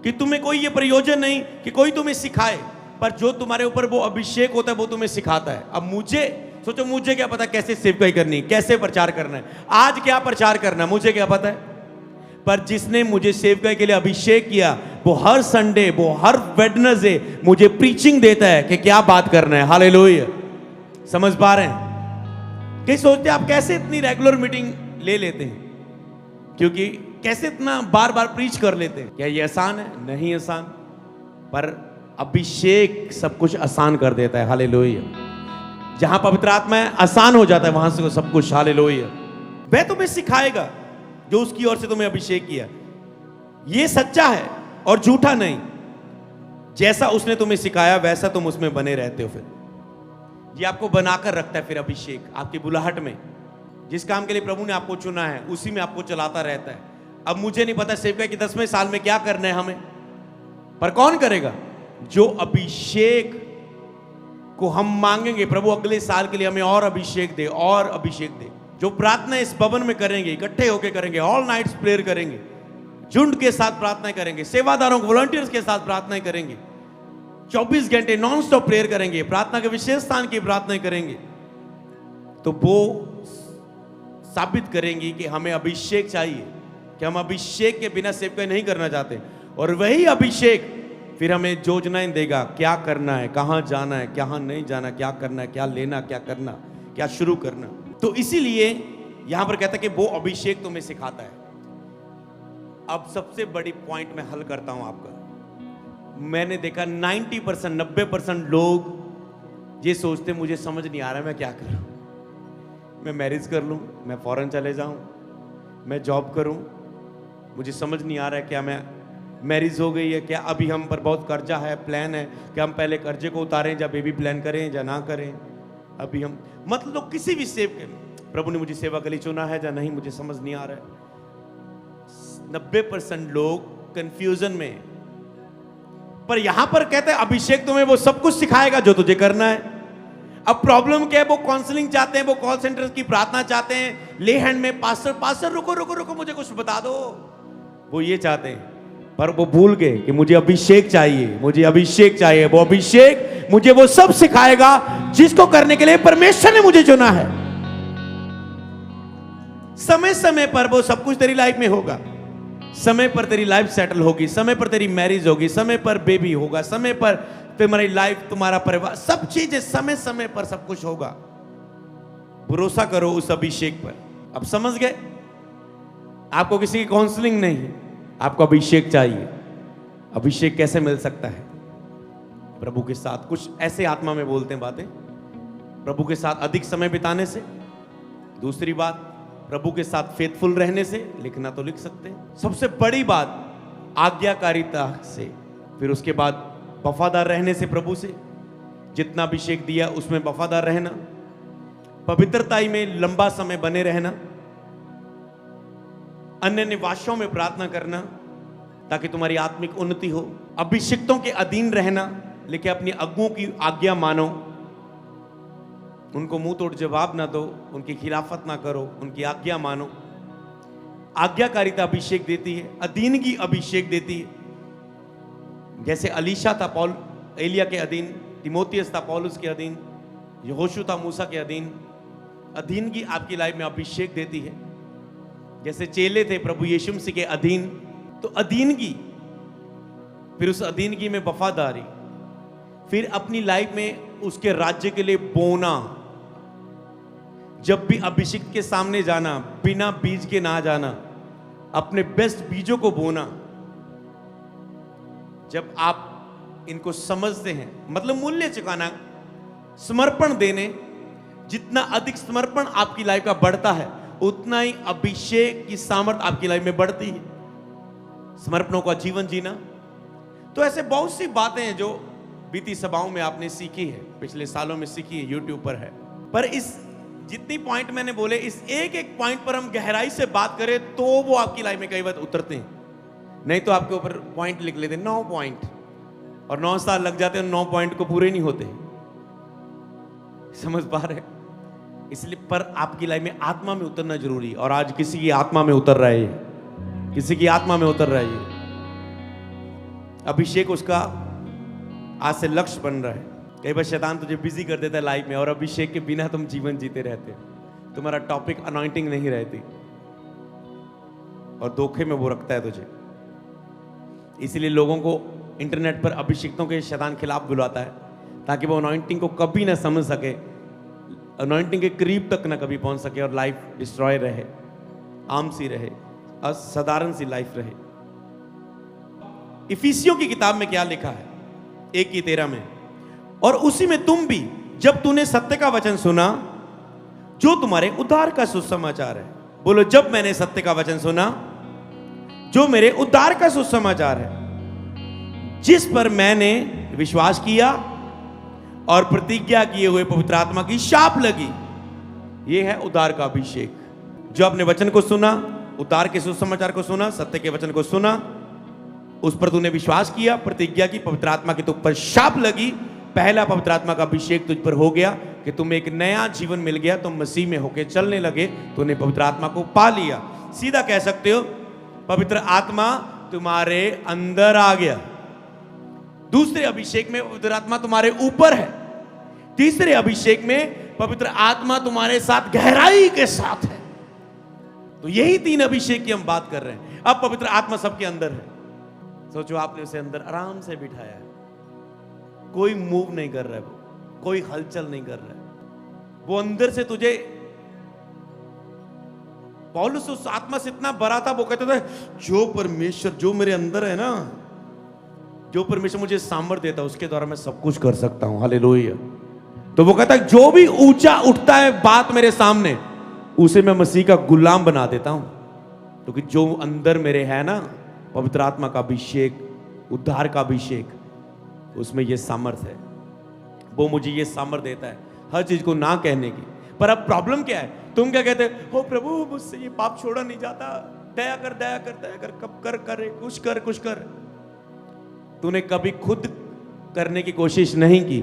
[SPEAKER 1] कि तुम्हें कोई ये प्रयोजन नहीं कि कोई तुम्हें सिखाए, पर जो तुम्हारे ऊपर वो अभिषेक होता है वो तुम्हें सिखाता है। अब मुझे सोचो, मुझे क्या पता कैसे सेवकाई करनी है, कैसे प्रचार करना है, आज क्या प्रचार करना है, मुझे क्या पता है? पर जिसने मुझे सेवकाई के लिए अभिषेक किया, वो हर संडे, वो हर वेडनेसडे मुझे प्रीचिंग देता है कि क्या बात करना है। हालेलुया। समझ पा रहे हैं? कई सोचते आप कैसे इतनी रेगुलर मीटिंग ले लेते हैं, क्योंकि कैसे इतना बार बार प्रीच कर लेते हैं? क्या ये आसान है? नहीं आसान, पर अभिषेक सब कुछ आसान कर देता है। हालेलुया। जहां पवित्र आत्मा है, आसान हो जाता है वहां से सब कुछ। हालेलुया। वह तुम्हें सिखाएगा जो उसकी ओर से तुम्हें अभिषेक किया। ये सच्चा है और झूठा नहीं। जैसा उसने तुम्हें सिखाया वैसा तुम उसमें बने रहते हो। फिर ये आपको बनाकर रखता है। फिर अभिषेक आपकी बुलाहट में, जिस काम के लिए प्रभु ने आपको चुना है, उसी में आपको चलाता रहता है। अब मुझे नहीं पता सेवकाई के 10वें साल में क्या करना है हमें, पर कौन करेगा? जो अभिषेक को हम मांगेंगे, प्रभु अगले साल के लिए हमें और अभिषेक दे, और अभिषेक दे। जो प्रार्थना इस भवन में करेंगे, इकट्ठे होकर करेंगे, ऑल नाइट्स प्रेयर करेंगे, झुंड के साथ प्रार्थना करेंगे, सेवादारों वॉलंटियर्स के साथ प्रार्थना करेंगे, 24 घंटे नॉन स्टॉप प्रेयर करेंगे, प्रार्थना के विशेष स्थान की प्रार्थना करेंगे, तो वो साबित करेंगी कि हमें अभिषेक चाहिए, कि हम अभिषेक के बिना सेवकाई नहीं करना चाहते। और वही अभिषेक फिर हमें योजनाएं देगा, क्या करना है, कहां जाना है, कहां नहीं जाना, क्या करना है, क्या लेना, क्या करना, क्या शुरू करना। तो इसीलिए यहां पर कहता है कि वो अभिषेक तुम्हें सिखाता है। अब सबसे बड़ी पॉइंट मैं हल करता हूं आपका। मैंने देखा 90%, 90% लोग ये सोचते मुझे समझ नहीं आ रहा मैं क्या करूं, मैं मैरिज कर लूं, मैं फॉरेन चले जाऊं, मैं जॉब करूं, मुझे समझ नहीं आ रहा है क्या मैं मैरिज हो गई है क्या, अभी हम पर बहुत कर्जा है, प्लान है कि हम पहले कर्जे को उतारें या बेबी प्लान करें या ना करें। अभी हम मतलब किसी भी प्रभु ने मुझे सेवा के लिए चुना है या नहीं, मुझे समझ नहीं आ रहा है। 90% लोग कंफ्यूजन में। पर यहां पर कहते हैं अभिषेक तुम्हें वो सब कुछ सिखाएगा जो तुझे करना है। अब प्रॉब्लम क्या है, वो काउंसलिंग चाहते हैं, वो कॉल सेंटर की प्रार्थना चाहते हैं, ले हैंड में पास्टर रुको रुको रुको मुझे कुछ बता दो, वो ये चाहते हैं। पर वो भूल गए कि मुझे अभिषेक चाहिए, मुझे अभिषेक चाहिए। वो अभिषेक मुझे वो सब सिखाएगा जिसको करने के लिए परमेश्वर ने मुझे चुना है। समय समय पर वो सब कुछ तेरी लाइफ में होगा। समय पर तेरी लाइफ सेटल होगी, समय पर तेरी मैरिज होगी, समय पर बेबी होगा, समय पर तुम्हारी लाइफ, तुम्हारा परिवार, सब चीजें समय समय पर सब कुछ होगा। भरोसा करो उस अभिषेक पर। अब समझ गए? आपको किसी की काउंसलिंग नहीं, आपको अभिषेक चाहिए। अभिषेक कैसे मिल सकता है? प्रभु के साथ कुछ ऐसे आत्मा में बोलते हैं बातें, प्रभु के साथ अधिक समय बिताने से। दूसरी बात, प्रभु के साथ फेथफुल रहने से। लिखना तो लिख सकते हैं। सबसे बड़ी बात, आज्ञाकारिता से। फिर उसके बाद वफादार रहने से, प्रभु से जितना अभिषेक दिया उसमें वफादार रहना, पवित्रताई में लंबा समय बने रहना, अन्य निवासों में प्रार्थना करना ताकि तुम्हारी आत्मिक उन्नति हो, अभिषिक्तों के अधीन रहना, लेकिन अपनी अगुओं की आज्ञा मानो, उनको मुंह तोड़ जवाब ना दो, उनकी खिलाफत ना करो, उनकी आज्ञा मानो। आज्ञाकारिता अभिषेक देती है, अधीनगी अभिषेक देती है। जैसे अलीशा था पौल एलिया के अधीन, तिमोथियस था पौलुस के अधीन, यहोशू था मूसा के अधीन। अधीनगी आपकी लाइफ में अभिषेक देती है। जैसे चेले थे प्रभु यीशु मसीह के अधीन, तो अधीनगी, फिर उस अधीनगी में वफादारी, फिर अपनी लाइफ में उसके राज्य के लिए बोना। जब भी अभिषेक के सामने जाना, बिना बीज के ना जाना, अपने बेस्ट बीजों को बोना। जब आप इनको समझते हैं, मतलब मूल्य चुकाना, समर्पण देने, जितना अधिक समर्पण आपकी लाइफ का बढ़ता है उतना ही अभिषेक की सामर्थ आपकी लाइफ में बढ़ती है। समर्पणों का जीवन जीना। तो ऐसे बहुत सी बातें हैं जो बीती सभाओं में आपने सीखी है, पिछले सालों में सीखी है, यूट्यूब पर है। पर इस जितनी पॉइंट मैंने बोले, इस एक एक पॉइंट पर हम गहराई से बात करें तो वो आपकी लाइफ में कई बार उतरते हैं। नहीं तो आपके ऊपर पॉइंट लिख लेते 9 पॉइंट, और 9 साल लग जाते हैं, 9 पॉइंट को पूरे नहीं होते। समझ पा रहे? इसलिए पर आपकी लाइफ में आत्मा में उतरना जरूरी। और आज किसी की आत्मा में उतर रहा है, किसी की आत्मा में उतर रहा है। अभिषेक उसका आज से लक्ष्य बन रहा है। कई बार शैतान तुझे बिजी कर देता है लाइफ में, और अभिषेक के बिना तुम जीवन जीते रहते हो। तुम्हारा टॉपिक अनॉइंटिंग नहीं रहती, और धोखे में वो रखता है तुझे। इसलिए लोगों को इंटरनेट पर अभिषेक्तों के शैतान खिलाफ बुलाता है, ताकि वो अनॉइंटिंग को कभी ना समझ सके, अनॉइंटिंग के करीब तक ना कभी पहुंच सके, और लाइफ डिस्ट्रॉय रहे, आम सी रहे, असाधारण सी लाइफ रहे। इफिसियों की किताब में क्या लिखा है? 1:13 में, और उसी में तुम भी, जब तूने सत्य का वचन सुना जो तुम्हारे उद्धार का सुसमाचार है। बोलो, जब मैंने सत्य का वचन सुना जो मेरे उद्धार का सुसमाचार है, जिस पर मैंने विश्वास किया और प्रतिज्ञा किए हुए पवित्र आत्मा की शाप लगी। यह है उद्धार का अभिषेक। जो अपने वचन को सुना, उद्धार के सुसमाचार को सुना, सत्य के वचन को सुना, उस पर तूने विश्वास किया, प्रतिज्ञा की, पवित्र आत्मा की तुझ पर शाप लगी। पहला पवित्र आत्मा का अभिषेक तुझ पर हो गया कि तुम्हें एक नया जीवन मिल गया, तुम मसीह में होके चलने लगे, तूने पवित्र आत्मा को पा लिया। सीधा कह सकते हो, पवित्र आत्मा तुम्हारे अंदर आ गया। दूसरे अभिषेक में पवित्र आत्मा तुम्हारे ऊपर है। तीसरे अभिषेक में पवित्र आत्मा तुम्हारे साथ गहराई के साथ है। तो यही 3 अभिषेक की हम बात कर रहे हैं। अब पवित्र आत्मा सबके अंदर है। सोचो, आपने उसे अंदर आराम से बिठाया है, कोई मूव नहीं कर रहा है, वो कोई हलचल नहीं कर रहा है। वो अंदर से तुझे, पौलुस उस आत्मा से इतना भरा था, वो कहता था, जो परमेश्वर जो मेरे अंदर है ना, जो परमेश्वर मुझे सामर्थ्य देता है, उसके द्वारा मैं सब कुछ कर सकता हूं। हालेलुया। तो वो कहता है, जो भी ऊंचा उठता है बात मेरे सामने, उसे मैं मसीह का गुलाम बना देता हूं। क्योंकि जो अंदर मेरे है ना, पवित्र आत्मा का अभिषेक, उद्धार का अभिषेक, उसमें ये सामर्थ है। वो मुझे ये सामर्थ देता है हर चीज को ना कहने की। पर अब प्रॉब्लम क्या है? तुम क्या कहते हो, प्रभु मुझसे ये पाप छोड़ा नहीं जाता, दया कर दया कर दया कर, कब कर करे, कुछ कर कुछ कर। तूने कभी खुद करने की कोशिश नहीं की।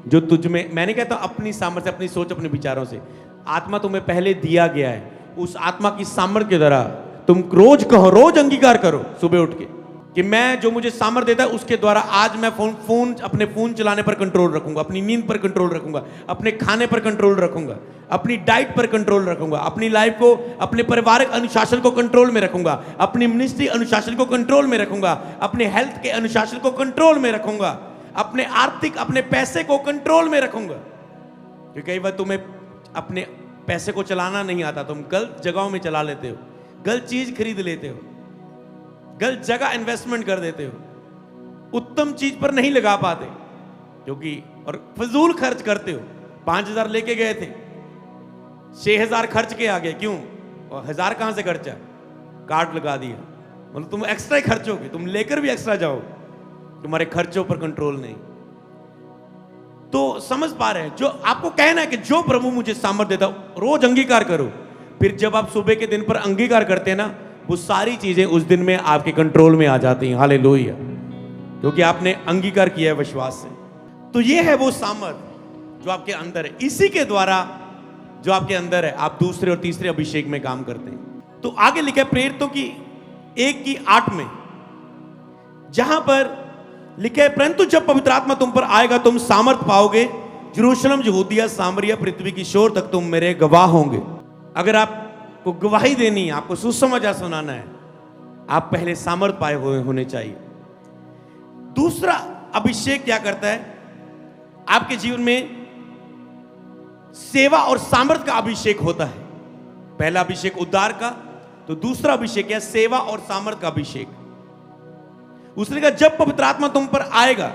[SPEAKER 1] जो तुझ में, मैंने कहता हूं अपनी सामर्थ्य, अपनी सोच, अपने विचारों से, आत्मा तुम्हें पहले दिया गया है, उस आत्मा की सामर्थ्य के द्वारा तुम रोज कहो, रोज अंगीकार करो सुबह उठ के कि मैं, जो मुझे सामर्थ्य देता है उसके द्वारा आज मैं अपने फोन चलाने पर कंट्रोल रखूंगा, अपनी नींद पर कंट्रोल रखूंगा, अपने खाने पर कंट्रोल रखूंगा, अपनी डाइट पर कंट्रोल रखूंगा, अपनी लाइफ को, अपने पारिवारिक अनुशासन को कंट्रोल में रखूंगा, अपनी मिनिस्ट्री अनुशासन को कंट्रोल में रखूंगा, अपने हेल्थ के अनुशासन को कंट्रोल में रखूंगा, अपने आर्थिक, अपने पैसे को कंट्रोल में रखूंगा। क्योंकि कई बार तुम्हें अपने पैसे को चलाना नहीं आता, तुम गलत जगहों में चला लेते हो, गलत चीज खरीद लेते हो, गलत जगह इन्वेस्टमेंट कर देते हो, उत्तम चीज पर नहीं लगा पाते, क्योंकि और फजूल खर्च करते हो। 5,000 लेके गए थे, 6,000 खर्च के आ गए, क्यों? और 1,000 कहां से खर्चा? कार्ड लगा दिया, मतलब तुम एक्स्ट्रा ही खर्चोगे, तुम लेकर भी एक्स्ट्रा जाओगे, तुम्हारे खर्चों पर कंट्रोल नहीं। तो समझ पा रहे हैं, जो आपको कहना है कि जो प्रभु मुझे सामर्थ्य देता, रोज अंगीकार करो। फिर जब आप सुबह के दिन पर अंगीकार करते हैं ना, वो सारी चीजें उस दिन में आपके कंट्रोल में आ जाती हैं। हालेलुया, क्योंकि आपने अंगीकार किया है विश्वास से। तो ये है वो सामर्थ जो आपके अंदर है, इसी के द्वारा जो आपके अंदर है, आप दूसरे और तीसरे अभिषेक में काम करते हैं। तो आगे लिखा है प्रेरितों की 1:8 में, जहां पर लिखा है, परंतु जब पवित्र आत्मा तुम पर आएगा तुम सामर्थ पाओगे, यरूशलेम, यहूदिया, सामरिया, पृथ्वी की छोर तक तुम मेरे गवाह होंगे। अगर आपको गवाही देनी है, आपको सुसमाचार सुनाना है, आप पहले सामर्थ पाए हुए होने चाहिए। दूसरा अभिषेक क्या करता है आपके जीवन में? सेवा और सामर्थ का अभिषेक होता है। पहला अभिषेक उद्धार का, तो दूसरा अभिषेक है सेवा और सामर्थ का अभिषेक। उसने कहा जब पवित्र आत्मा तुम पर आएगा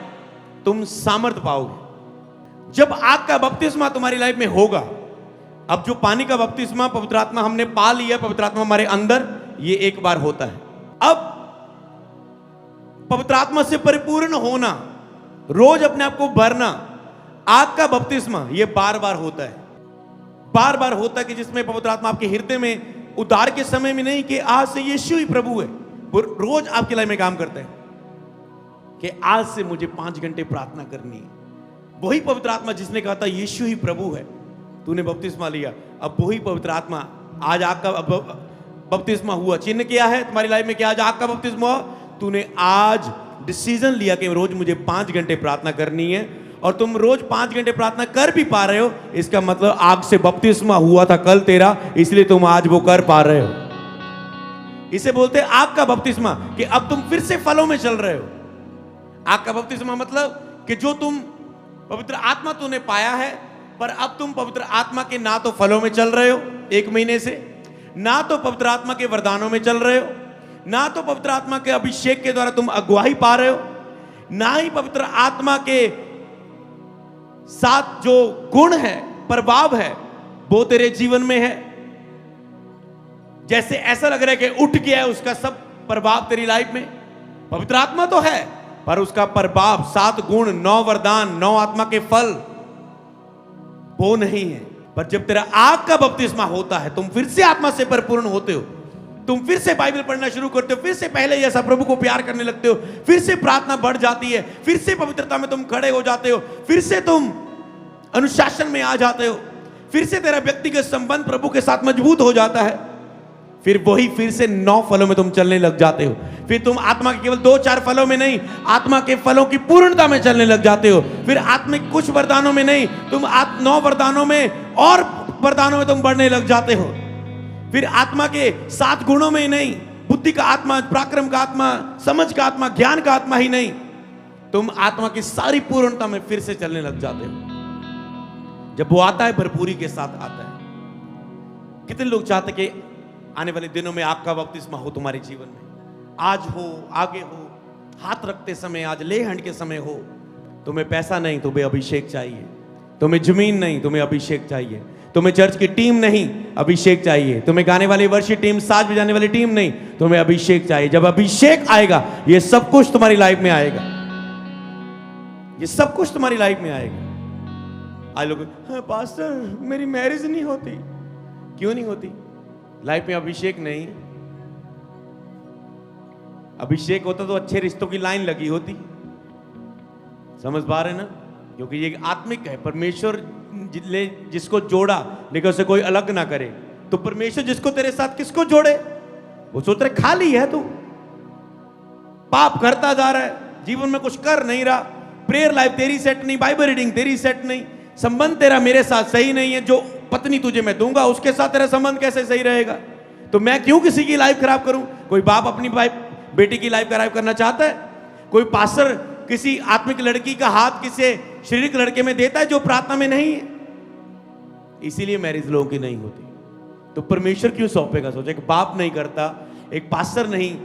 [SPEAKER 1] तुम सामर्थ पाओगे। जब आग का बपतिस्मा तुम्हारी लाइफ में होगा, अब जो पानी का बपतिस्मा पवित्र आत्मा हमने पा लिया, पवित्र आत्मा हमारे अंदर, ये एक बार होता है। अब पवित्र आत्मा से परिपूर्ण होना, रोज अपने आप को भरना, आग का बपतिस्मा ये बार बार होता है, बार बार होता है, कि जिसमें पवित्र आत्मा आपके हृदय में, उद्धार के समय में नहीं कि आज से यीशु ही प्रभु है, वो रोज आपकी लाइफ में काम करते हैं कि आज से मुझे 5 घंटे प्रार्थना करनी है। वही पवित्र आत्मा जिसने कहा था यीशु ही प्रभु है, तूने बपतिस्मा लिया, अब वही पवित्र आत्मा आज आग का बपतिस्मा हुआ। चिन्ह क्या है तुम्हारी लाइफ में? क्या आज आग का बपतिस्मा हुआ? तूने आज डिसीजन लिया कि रोज मुझे 5 घंटे प्रार्थना करनी है, और तुम रोज 5 घंटे प्रार्थना कर भी पा रहे हो। इसका मतलब आग से बपतिस्मा हुआ था कल तेरा, इसलिए तुम आज वो कर पा रहे हो। इसे बोलते हैं आग का बपतिस्मा, कि अब तुम फिर से फलों में चल रहे हो। आग का बपतिस्मा मतलब कि जो तुम पवित्र आत्मा तूने पाया है, पर अब तुम पवित्र आत्मा के ना तो फलों में चल रहे हो 1 महीने से, ना तो पवित्र आत्मा के वरदानों में चल रहे हो, ना तो पवित्र आत्मा के अभिषेक के द्वारा तुम अगुवाई पा रहे हो, ना ही पवित्र आत्मा के साथ जो गुण है, प्रभाव है, वो तेरे जीवन में है। जैसे ऐसा लग रहा है कि उठ गया है उसका सब प्रभाव तेरी लाइफ में। पवित्र आत्मा तो है, पर उसका प्रभाव, 7 गुण, 9 वरदान, 9 आत्मा के फल, वो नहीं है। पर जब तेरा आग का बपतिस्मा होता है, तुम फिर से आत्मा से परिपूर्ण होते हो, तुम फिर से बाइबल पढ़ना शुरू करते हो, फिर से पहले जैसा प्रभु को प्यार करने लगते हो, फिर से प्रार्थना बढ़ जाती है, फिर से पवित्रता में तुम खड़े हो जाते हो, फिर से तुम अनुशासन में आ जाते हो, फिर से तेरा व्यक्तिगत संबंध प्रभु के साथ मजबूत हो जाता है। फिर से 9 फलों में तुम चलने लग जाते हो। फिर तुम आत्मा के केवल 2-4 फलों में नहीं, आत्मा के फलों की पूर्णता में चलने लग जाते हो। फिर आत्मिक कुछ वरदानों में नहीं, तुम 9 वरदानों में और वरदानों में तुम बढ़ने लग जाते हो। फिर आत्मा के 7 गुणों में ही नहीं, बुद्धि का आत्मा, पराक्रम का आत्मा, समझ का आत्मा, ज्ञान का आत्मा ही नहीं, तुम आत्मा की सारी पूर्णता में फिर से चलने लग जाते हो। जब वो आता है, भरपूरी के साथ आता है। कितने लोग चाहते कि आने वाले दिनों में आपका बपतिस्मा हो तुम्हारे जीवन में, आज हो, आगे हो, हाथ रखते समय, आज ले हैंड के समय हो। तुम्हें पैसा नहीं, तुम्हें अभिषेक चाहिए। तुम्हें जमीन नहीं, तुम्हें अभिषेक चाहिए। तुम्हें चर्च की टीम नहीं, अभिषेक चाहिए। तुम्हें गाने वाली वर्षी टीम, साज बजाने वाली टीम नहीं, तुम्हें अभिषेक चाहिए। जब अभिषेक आएगा, ये सब कुछ तुम्हारी लाइफ में आएगा, ये सब कुछ तुम्हारी लाइफ में आएगा। आज लोग, हाँ पास्टर मेरी मैरिज नहीं होती। क्यों नहीं होती? लाइफ में अभिषेक नहीं। अभिषेक होता तो अच्छे रिश्तों की लाइन लगी होती। समझ पा रहे ना? क्योंकि ये आत्मिक है। परमेश्वर जिसको जोड़ा लेकिन उसे कोई अलग ना करे। तो परमेश्वर जिसको तेरे साथ किसको जोड़े? वो सोच रहे खाली है तू, पाप करता जा रहा है, जीवन में कुछ कर नहीं रहा, प्रेयर लाइफ तेरी सेट नहीं, बाइबल रीडिंग तेरी सेट नहीं, संबंध तेरा मेरे साथ सही नहीं है, जो पत्नी तुझे मैं दूंगा उसके साथ तेरा संबंध कैसे सही रहेगा? तो मैं क्यों किसी की लाइफ खराब करूं? कोई बाप अपनी बेटी की लाइफ खराब करना चाहता है? कोई पास्टर किसी आत्मिक लड़की का हाथ किसी शारीरिक लड़के में देता है जो प्रार्थना में नहीं है? इसीलिए मैरिज लोगों की नहीं होती। तो परमेश्वर क्यों सौंपेगा? सोचो, एक बाप नहीं करता, एक पास्टर नहीं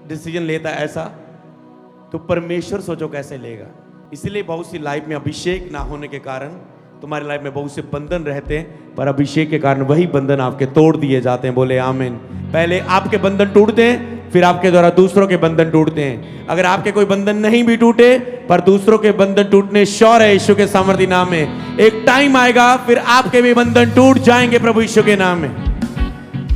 [SPEAKER 1] डिसीजन लेता ऐसा, तो परमेश्वर सोचो कैसे लेगा। इसलिए बहुत सी लाइफ में अभिषेक ना होने के कारण तुम्हारी लाइफ में बहुत से बंधन रहते हैं, पर अभिषेक के कारण वही बंधन आपके तोड़ दिए जाते हैं। बोले आमीन। पहले आपके बंधन टूटते हैं, फिर आपके द्वारा दूसरों के बंधन टूटते हैं। अगर आपके कोई बंधन नहीं भी टूटे, पर दूसरों के बंधन टूटने श्योर है यीशु के सामर्थ्य नाम में। एक टाइम आएगा फिर आपके भी बंधन टूट जाएंगे प्रभु यीशु के नाम में।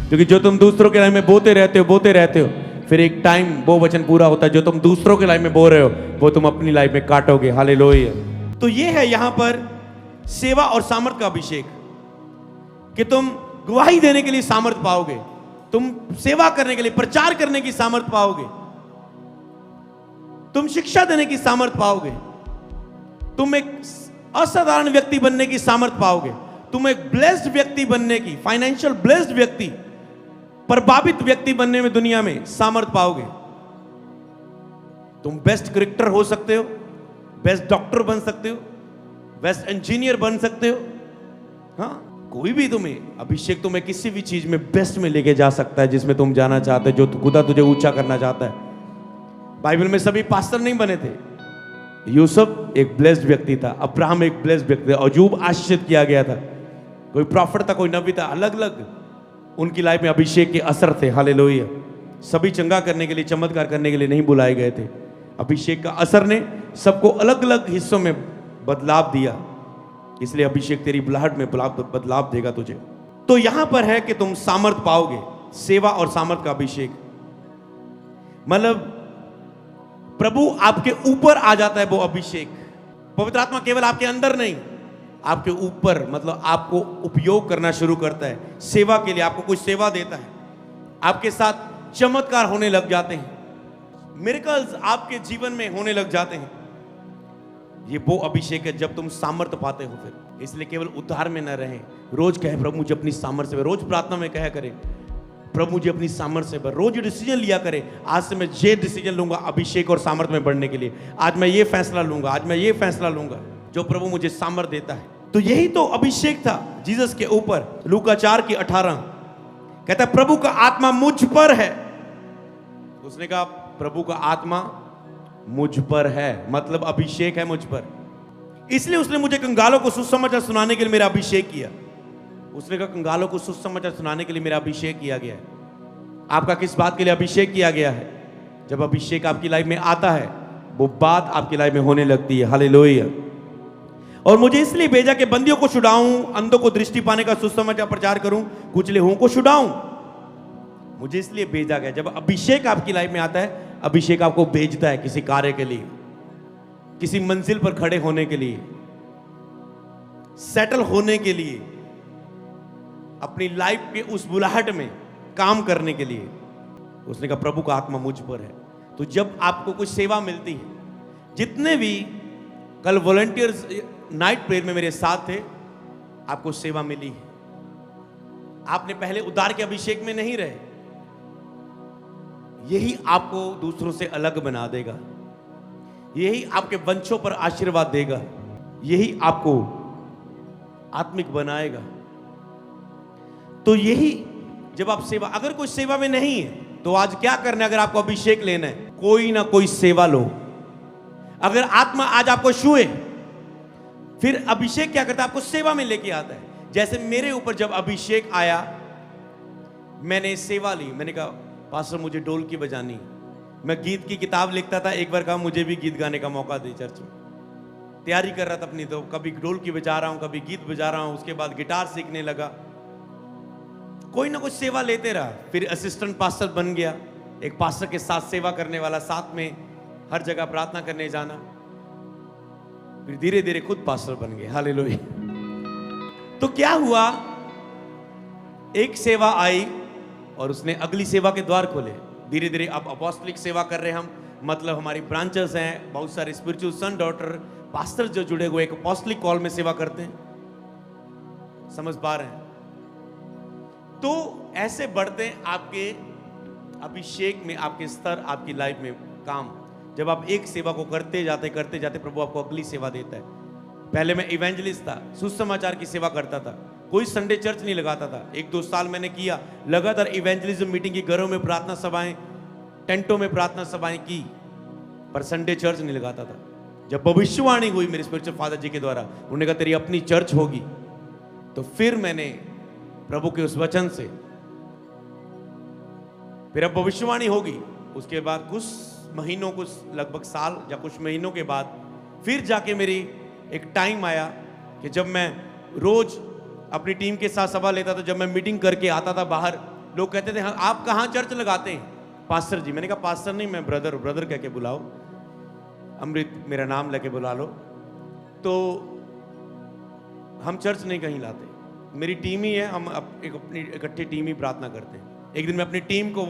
[SPEAKER 1] क्योंकि जो तुम दूसरों के लाइफ में बोते रहते हो, फिर एक टाइम वो वचन पूरा होता है, जो तुम दूसरों के लाइफ में बो रहे हो वो तुम अपनी लाइफ में काटोगे। हालेलुया। तो ये है यहां पर सेवा और सामर्थ का अभिषेक, कि तुम गवाही देने के लिए सामर्थ पाओगे, तुम सेवा करने के लिए, प्रचार करने की सामर्थ पाओगे, तुम शिक्षा देने की सामर्थ पाओगे, तुम एक असाधारण व्यक्ति बनने की सामर्थ पाओगे, तुम एक ब्लेस्ड व्यक्ति बनने की, फाइनेंशियल ब्लेस्ड व्यक्ति, प्रभावित व्यक्ति बनने में दुनिया में सामर्थ पाओगे। तुम बेस्ट क्रिकेटर हो सकते हो, बेस्ट डॉक्टर बन सकते हो, बेस्ट इंजीनियर बन सकते हो। हाँ, कोई भी तुम्हें अभिषेक तुम्हें किसी भी चीज में बेस्ट में लेके जा सकता है जिसमें तुम जाना चाहते हो, जो खुदा तुझे ऊंचा करना चाहता है। बाइबल में सभी पास्टर नहीं बने थे। यूसुफ एक ब्लेस्ड व्यक्ति था, अब्राहम एक ब्लेस्ड व्यक्ति था, अय्यूब आशीषित किया गया था, कोई प्रॉफिट था, कोई नबी था, अलग अलग उनकी लाइफ में अभिषेक के असर थे। हालेलुया। सभी चंगा करने के लिए, चमत्कार करने के लिए नहीं बुलाए गए थे। अभिषेक का असर ने सबको अलग अलग हिस्सों में बदलाव दिया, इसलिए अभिषेक तेरी बुलाहट में बदलाव देगा तुझे। तो यहां पर है कि तुम सामर्थ पाओगे, सेवा और सामर्थ का अभिषेक, मतलब प्रभु आपके ऊपर आ जाता है वो अभिषेक। पवित्र आत्मा केवल आपके अंदर नहीं, आपके ऊपर, मतलब आपको उपयोग करना शुरू करता है सेवा के लिए। आपको कोई सेवा देता है, आपके साथ चमत्कार होने लग जाते हैं, मिरेकल्स आपके जीवन में होने लग जाते हैं। ये वो अभिषेक है जब तुम सामर्थ्य पाते हो। फिर इसलिए केवल उद्धार में न रहें, रोज कहे प्रभु मुझे अपनी सामर्थ्य से, रोज प्रार्थना में कहा करें प्रभु मुझे अपनी सामर्थ्य से भर। रोज डिसीजन लिया करें, आज से मैं ये डिसीजन लूंगा अभिषेक और सामर्थ्य में बढ़ने के लिए, आज मैं ये फैसला लूंगा, आज मैं ये फैसला लूंगा जो प्रभु मुझे सामर्थ्य देता है। तो यही तो अभिषेक था जीसस के ऊपर। लूका 4:18 कहता है प्रभु का आत्मा मुझ पर है। उसने कहा प्रभु का आत्मा मुझ पर है, मतलब अभिषेक है मुझ पर, इसलिए उसने मुझे कंगालों को सुसमाचार सुनाने के लिए मेरा अभिषेक किया। उसने कहा कंगालों को सुसमाचार सुनाने के लिए मेरा अभिषेक किया गया है। आपका किस बात के लिए अभिषेक किया गया है? जब अभिषेक आपकी लाइफ में आता है वो बात आपकी लाइफ में होने लगती है। हालेलुया। और मुझे इसलिए भेजा कि बंदियों को छुड़ाऊं, अंधों को दृष्टि पाने का सुसमाचार प्रचार करूं, कुचले हुओं को छुड़ाऊं। मुझे इसलिए भेजा गया। जब अभिषेक आपकी लाइफ में आता है, अभिषेक आपको भेजता है किसी कार्य के लिए, किसी मंजिल पर खड़े होने के लिए, सेटल होने के लिए, अपनी लाइफ के उस बुलाहट में काम करने के लिए। उसने कहा प्रभु का आत्मा मुझ पर है। तो जब आपको कुछ सेवा मिलती है, जितने भी कल वॉलंटियर्स नाइट प्रेयर में मेरे साथ थे, आपको सेवा मिली है। आपने पहले उद्धार के अभिषेक में नहीं रहे, यही आपको दूसरों से अलग बना देगा, यही आपके वंशों पर आशीर्वाद देगा, यही आपको आत्मिक बनाएगा। तो यही जब आप सेवा, अगर कोई सेवा में नहीं है तो आज क्या करना है? अगर आपको अभिषेक लेना है, कोई ना कोई सेवा लो। अगर आत्मा आज आपको छुए, फिर अभिषेक क्या करता है? आपको सेवा में लेके आता है। जैसे मेरे ऊपर जब अभिषेक आया, मैंने सेवा ली। मैंने कहा पास्टर मुझे ढोल की बजानी, मैं गीत की किताब लिखता था, एक बार कहा मुझे भी गीत गाने का मौका दे चर्च में। तैयारी कर रहा था अपनी, तो कभी ढोल की बजा रहा हूं, कभी गीत बजा रहा हूं, उसके बाद गिटार सीखने लगा, कोई ना कोई सेवा लेते रहा। फिर असिस्टेंट पास्टर बन गया, एक पास्टर के साथ सेवा करने वाला, साथ में हर जगह प्रार्थना करने जाना। फिर धीरे धीरे खुद पास्टर बन गए। हालेलुया। तो क्या हुआ, एक सेवा आई और उसने अगली सेवा के द्वार खोले। धीरे धीरे अब अपोस्टलिक सेवा कर रहे हैं हम, मतलब हमारी ब्रांचेस हैं, बहुत सारे स्पिरिचुअल सन डॉटर पास्टर जो जुड़े हुए एक अपोस्टलिक कॉल में सेवा करते हैं। समझ पा रहे हैं? तो ऐसे बढ़ते हैं आपके अभिषेक में, आपके स्तर, आपकी लाइफ में काम। जब आप एक सेवा को करते जाते प्रभु आपको अगली सेवा देता है। पहले मैं इवेंजलिस्ट था, सुसमाचार की सेवा करता था, कोई संडे चर्च नहीं लगाता था। 1-2 साल मैंने किया लगातार इवेंजलिज्म मीटिंग की, घरों में प्रार्थना सभाएं, टेंटों में प्रार्थना सभाएं की, पर संडे चर्च नहीं लगाता था। जब भविष्यवाणी हुई मेरे स्पिरिचुअल फादर जी के द्वारा, उन्होंने कहा तेरी अपनी चर्च होगी, तो फिर मैंने प्रभु के उस वचन से, फिर अब भविष्यवाणी होगी। उसके बाद कुछ महीनों, कुछ लगभग साल या कुछ महीनों के बाद फिर जाके मेरी एक टाइम आया कि जब मैं रोज अपनी टीम के साथ सभा लेता था, जब मैं मीटिंग करके आता था बाहर, लोग कहते थे आप कहाँ चर्च लगाते हैं? पास्टर जी। मैंने कहा पास्टर नहीं, मैं ब्रदर, ब्रदर कह के बुलाओ, अमृत मेरा नाम लेके बुला लो। तो हम चर्च नहीं कहीं लाते, मेरी टीम ही है, हम अपनी इकट्ठी टीम ही प्रार्थना करते हैं। एक दिन मैं अपनी टीम को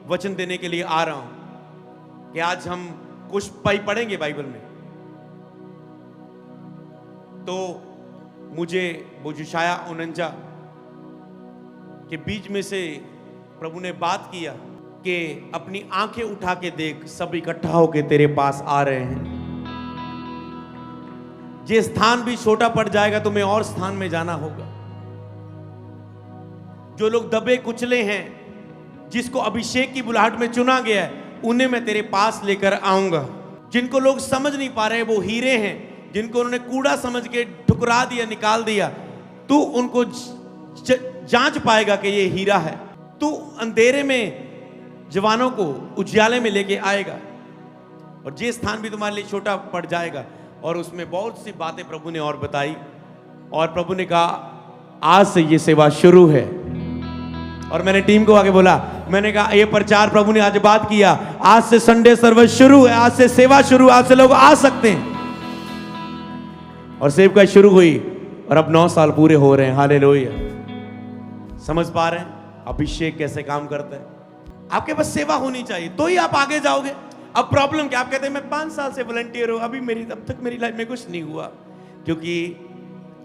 [SPEAKER 1] वचन देने के लिए आ रहा हूं कि आज हम कुछ पढ़ेंगे बाइबल में। तो मुझे वो यशाया 49 के बीच में से प्रभु ने बात किया कि अपनी आंखें उठा के देख, सब इकट्ठा होके तेरे पास आ रहे हैं। ये स्थान भी छोटा पड़ जाएगा, तुम्हें और स्थान में जाना होगा। जो लोग दबे कुचले हैं, जिसको अभिषेक की बुलाहट में चुना गया है, उन्हें मैं तेरे पास लेकर आऊंगा। जिनको लोग समझ नहीं पा रहे वो हीरे हैं, जिनको उन्होंने कूड़ा समझ के ठुकरा दिया, निकाल दिया, तू उनको जांच पाएगा कि ये हीरा है। तू अंधेरे में जवानों को उजियाले में लेके आएगा, और ये स्थान भी तुम्हारे लिए छोटा पड़ जाएगा। और उसमें बहुत सी बातें प्रभु ने और बताई, और प्रभु ने कहा आज से ये सेवा शुरू है। और मैंने टीम को आगे बोला, मैंने कहा ये प्रचार प्रभु ने आज बात किया, आज से संडे सर्विस शुरू है, आज से सेवा शुरू, आज से लोग आ सकते हैं। और सेवकाई शुरू हुई, और अब 9 साल पूरे हो रहे हैं। हालेलुया। समझ पा रहे हैं अभिषेक कैसे काम करता है? आपके पास सेवा होनी चाहिए तो ही आप आगे जाओगे। अब प्रॉब्लम क्या, आप कहते हैं मैं 5 साल से वॉलंटियर हूं, अभी अब तक मेरी लाइफ में कुछ नहीं हुआ, क्योंकि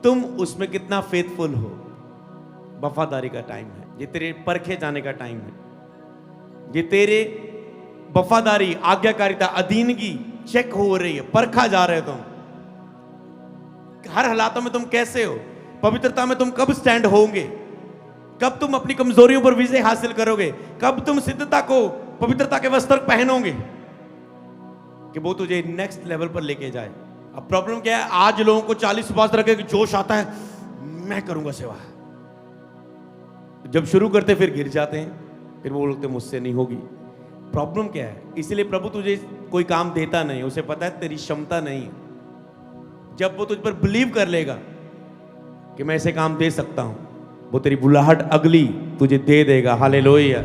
[SPEAKER 1] तुम उसमें कितना फेथफुल हो। वफादारी का टाइम है, ये तेरे परखे जाने का टाइम है, ये तेरे वफादारी, आज्ञाकारिता, अधीनगी चेक हो रही है, परखा जा रहे हो तुम। हर हालातों में तुम कैसे हो, पवित्रता में तुम कब स्टैंड होंगे, कब तुम अपनी कमजोरियों पर विजय हासिल करोगे, कब तुम सिद्धता को, पवित्रता के वस्त्र पहनोगे कि वो तुझे नेक्स्ट लेवल पर लेके जाए। अब प्रॉब्लम क्या है, आज लोगों को 40 पास रखे, जोश आता है मैं करूंगा सेवा, जब शुरू करते फिर गिर जाते हैं, फिर वो बोलते मुझसे नहीं होगी। प्रॉब्लम क्या है? इसलिए प्रभु तुझे कोई काम देता नहीं, उसे पता है तेरी क्षमता नहीं है। जब वो तुझ पर बिलीव कर लेगा कि मैं ऐसे काम दे सकता हूं, वो तेरी बुलाहट अगली तुझे दे देगा। हालेलुया।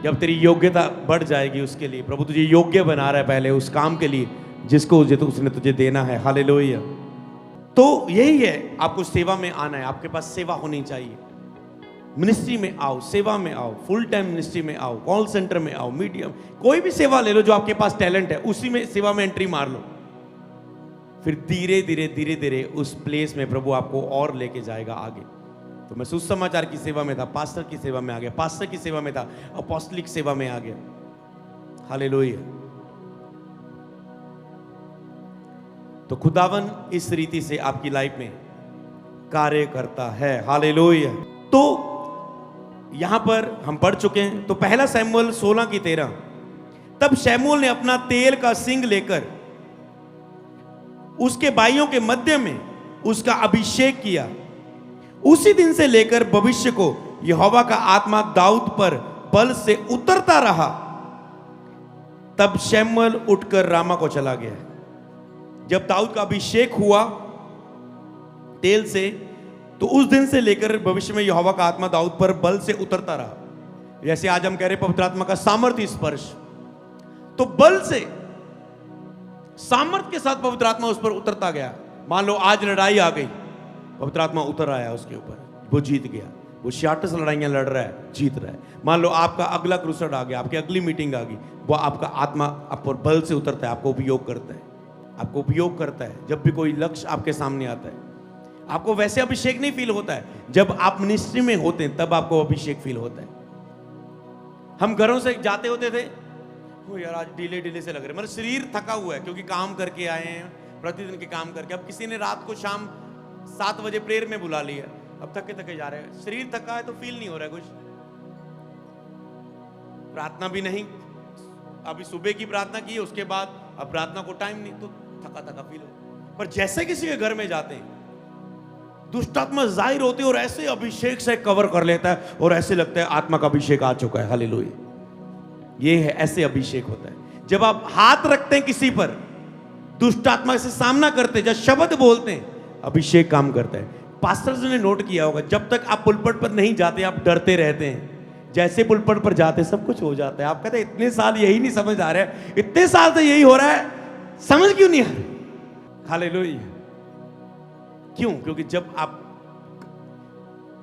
[SPEAKER 1] जब तेरी योग्यता बढ़ जाएगी उसके लिए, प्रभु तुझे योग्य बना रहा है पहले उस काम के लिए जिसको उसने तुझे देना है। हालेलुया। तो यही है, आपको सेवा में आना है, आपके पास सेवा होनी चाहिए। मिनिस्ट्री में आओ, सेवा में आओ, फुल टाइम मिनिस्ट्री में आओ, कॉल सेंटर में आओ, मीडियम, कोई भी सेवा ले लो जो आपके पास टैलेंट है, उसी में सेवा में एंट्री मार लो। फिर धीरे धीरे उस प्लेस में प्रभु आपको और लेके जाएगा आगे। तो मैं सुसमाचार की सेवा में था, पास्टर की सेवा में आ गया, पास्टर की सेवा में था, अपोस्टलिक सेवा में आ गया। हालेलुया। तो खुदावन इस रीति से आपकी लाइफ में कार्य करता है। हालेलुया। तो यहां पर हम पढ़ चुके हैं, तो पहला शमूएल 16:13, तब शमूएल ने अपना तेल का सिंग लेकर उसके भाइयों के मध्य में उसका अभिषेक किया। उसी दिन से लेकर भविष्य को यहोवा का आत्मा दाऊद पर बल से उतरता रहा। तब शमूएल उठकर रामा को चला गया। जब दाऊद का अभिषेक हुआ तेल से, तो उस दिन से लेकर भविष्य में यहोवा का आत्मा दाऊद पर बल से उतरता रहा। जैसे आज हम कह रहे पवित्र आत्मा का सामर्थ्य स्पर्श, तो बल से सामर्थ के साथ पवित्र आत्मा उस पर उतरता गया। मान लो आज लड़ाई आ गई, पवित्र आत्मा उतर आया उसके ऊपर, वो जीत गया। वो 66 लड़ाइयां लड़ रहा है, जीत रहा है। मान लो आपका अगला क्रूसेड आ गया, आपकी अगली मीटिंग आ गई, वो आपका आत्मा आप पर बल से उतरता है, आपको उपयोग करता है, आपको उपयोग करता है। जब भी कोई लक्ष्य आपके सामने आता है, आपको वैसे अभिषेक नहीं फील होता है, जब आप मिनिस्ट्री में होते हैं तब आपको अभिषेक फील होता है। हम घरों से जाते होते थे, ओ यार आज ढीले से लग रहे, मतलब शरीर थका हुआ है क्योंकि काम करके आए हैं, प्रतिदिन के काम करके। अब किसी ने रात को शाम 7 बजे प्रेयर में बुला लिया, अब थके थके जा रहे हैं, शरीर थका है तो फील नहीं हो रहा है कुछ, प्रार्थना भी नहीं, अभी सुबह की प्रार्थना की उसके बाद अब प्रार्थना को टाइम नहीं, तो थका थका फील हो। पर जैसे किसी के घर में जाते हैं, दुष्ट आत्मा जाहिर होती है और ऐसे अभिषेक से कवर कर लेता है और ऐसे लगता है आत्मा का अभिषेक आ चुका है। हालेलुया। ये है, ऐसे अभिषेक होता है। जब आप हाथ रखते हैं किसी पर, दुष्ट आत्मा से सामना करते हैं, जब शब्द बोलते हैं, अभिषेक काम करता है। पास्टर्स ने नोट किया होगा, जब तक आप पुलपट पर नहीं जाते आप डरते रहते हैं, जैसे पुलपट पर जाते सब कुछ हो जाता है। आप कहते हैं इतने साल यही नहीं समझ आ रहा है, इतने साल से यही हो रहा है, समझ क्यों नहीं आ रहा? हालेलुया। क्यों? क्योंकि जब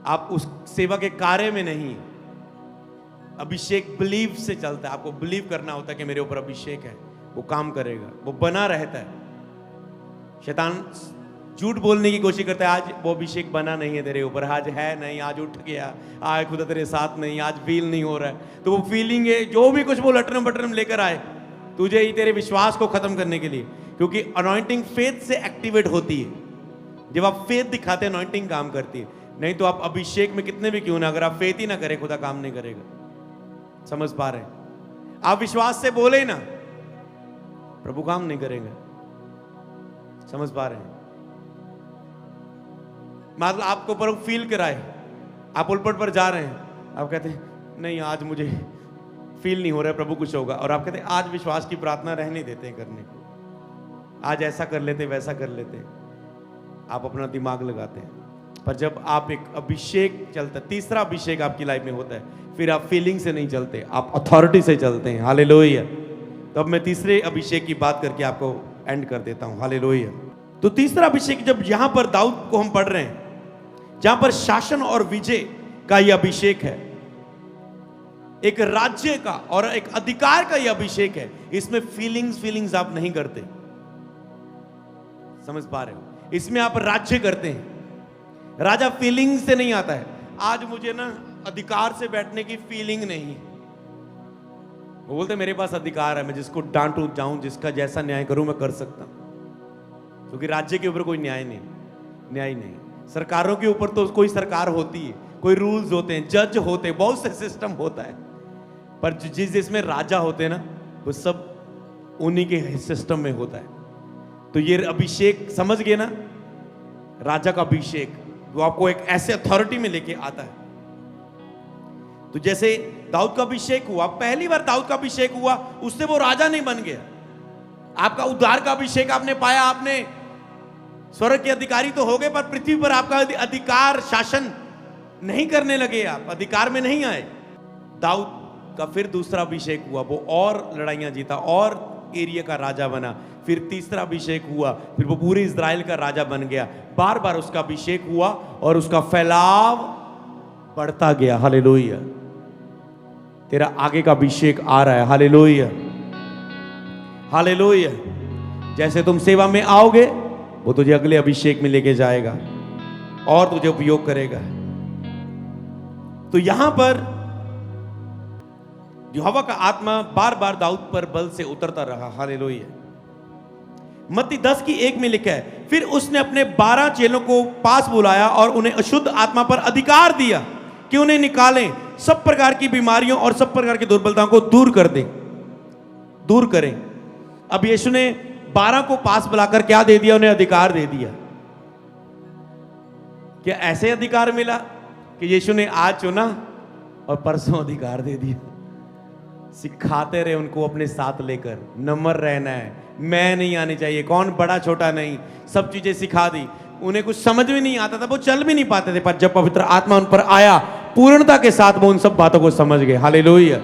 [SPEAKER 1] आप उस सेवा के कार्य में नहीं, अभिषेक बिलीव से चलता है। आपको बिलीव करना होता है कि मेरे ऊपर अभिषेक है, वो काम करेगा, वो बना रहता है। शैतान झूठ बोलने की कोशिश करता है, आज वो अभिषेक बना नहीं है तेरे ऊपर, आज है नहीं, आज उठ गया, आज खुदा तेरे साथ नहीं, आज फील नहीं हो रहा है। तो वो फीलिंग है, जो भी कुछ वो लटरम बटरम लेकर आए तुझे ही, तेरे विश्वास को खत्म करने के लिए। क्योंकि अनॉइंटिंग फेथ से एक्टिवेट होती है। जब आप फेथ दिखाते हैं, अनॉइंटिंग काम करती है। नहीं तो आप अभिषेक में कितने भी क्यों ना, अगर आप फेथ ही ना करें, खुदा काम नहीं करेगा। समझ पा रहे हैं? आप विश्वास से बोले ना, प्रभु काम नहीं करेगा। समझ पा रहे हैं? मतलब आपको पर फील कराए, आप उलपट पर जा रहे हैं, आप कहते हैं नहीं आज मुझे फील नहीं हो रहा है, प्रभु कुछ होगा, और आप कहते हैं आज विश्वास की प्रार्थना रहने देते हैं करने को, आज ऐसा कर लेते वैसा कर लेते, आप अपना दिमाग लगाते हैं। पर जब आप एक अभिषेक चलता, तीसरा अभिषेक आपकी लाइफ में होता है, फिर आप फीलिंग से नहीं चलते, आप अथॉरिटी से चलते हैं। हालेलुया। तो अब मैं तीसरे अभिषेक की बात करके आपको एंड कर देता हूं। हालेलुया। तो तीसरा अभिषेक जब यहां पर दाऊद को हम पढ़ रहे हैं, जहां पर शासन और विजय का यह अभिषेक है, एक राज्य का और एक अधिकार का यह अभिषेक है, इसमें फीलिंग्स आप नहीं करते। समझ पा रहे हो? इसमें आप राज्य करते हैं। राजा फीलिंग से नहीं आता है। आज मुझे ना अधिकार से बैठने की फीलिंग नहीं, वो बोलते मेरे पास अधिकार है, मैं जिसको डांटू जाऊं, जिसका जैसा न्याय करूं मैं कर सकता हूं। क्योंकि राज्य के ऊपर कोई न्याय नहीं। सरकारों के ऊपर तो कोई सरकार होती है, कोई रूल्स होते हैं, जज होते हैं, बहुत से सिस्टम होता है। पर जिसमें राजा होते हैं ना, वो सब उन्हीं के सिस्टम में होता है। तो ये अभिषेक समझ गए ना, राजा का अभिषेक, वो आपको एक ऐसे अथॉरिटी में लेके आता है। तो जैसे दाऊद का अभिषेक हुआ, पहली बार दाऊद का अभिषेक हुआ, उससे वो राजा नहीं बन गया। आपका उद्धार का अभिषेक आपने पाया, आपने स्वर्ग के अधिकारी तो हो गए, पर पृथ्वी पर आपका अधिकार शासन नहीं करने लगे, आप अधिकार में नहीं आए। दाऊद का फिर दूसरा अभिषेक हुआ, वो और लड़ाइयां जीता और एरिया का राजा बना। फिर तीसरा अभिषेक हुआ, फिर वो पूरे इजराइल का राजा बन गया। बार बार उसका अभिषेक हुआ और उसका फैलाव बढ़ता गया। हालेलुया। तेरा आगे का अभिषेक आ रहा है। Hallelujah, hallelujah. जैसे तुम सेवा में आओगे, वो तुझे अगले अभिषेक में लेके जाएगा और तुझे उपयोग करेगा। तो यहां पर यहोवा का आत्मा बार बार दाऊद पर बल से उतरता रहा। हालेलुया। मत्ती 10:1 में लिखा है, फिर उसने अपने 12 चेलों को पास बुलाया और उन्हें अशुद्ध आत्मा पर अधिकार दिया कि उन्हें निकालें, सब प्रकार की बीमारियों और सब प्रकार की दुर्बलताओं को दूर करें। अब यीशु ने 12 को पास बुलाकर क्या दे दिया? उन्हें अधिकार दे दिया। क्या ऐसे अधिकार मिला कि यीशु ने आज चुना और परसों अधिकार दे दिया? सिखाते रहे उनको अपने साथ लेकर, नम्र रहना है, मैं नहीं आनी चाहिए, कौन बड़ा छोटा नहीं, सब चीजें सिखा दी। उन्हें कुछ समझ में नहीं आता था, वो चल भी नहीं पाते थे, पर जब पवित्र आत्मा उन पर आया, पूर्णता के साथ वो उन सब बातों को समझ गए। हालेलुया।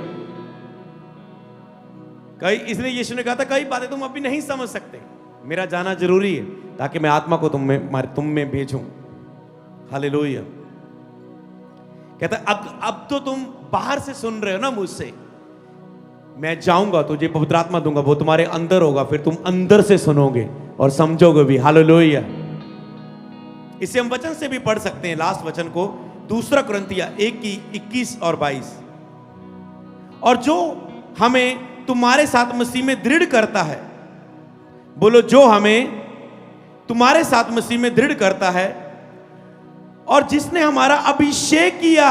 [SPEAKER 1] कई, इसलिए यीशु ने कहा था कई बातें तुम अभी नहीं समझ सकते, मेरा जाना जरूरी है ताकि मैं आत्मा को तुम में भेजूं। हालेलुया। कहता अब तो तुम बाहर से सुन रहे हो ना मुझसे, मैं जाऊंगा तुझे पवित्र आत्मा दूंगा, वो तुम्हारे अंदर होगा, फिर तुम अंदर से सुनोगे और समझोगे भी। हालेलुया। इसे हम वचन से भी पढ़ सकते हैं, लास्ट वचन को, दूसरा कुरिन्थिया 1:21 और 22। और जो हमें तुम्हारे साथ मसीह में दृढ़ करता है, बोलो, जो हमें तुम्हारे साथ मसीह में दृढ़ करता है और जिसने हमारा अभिषेक किया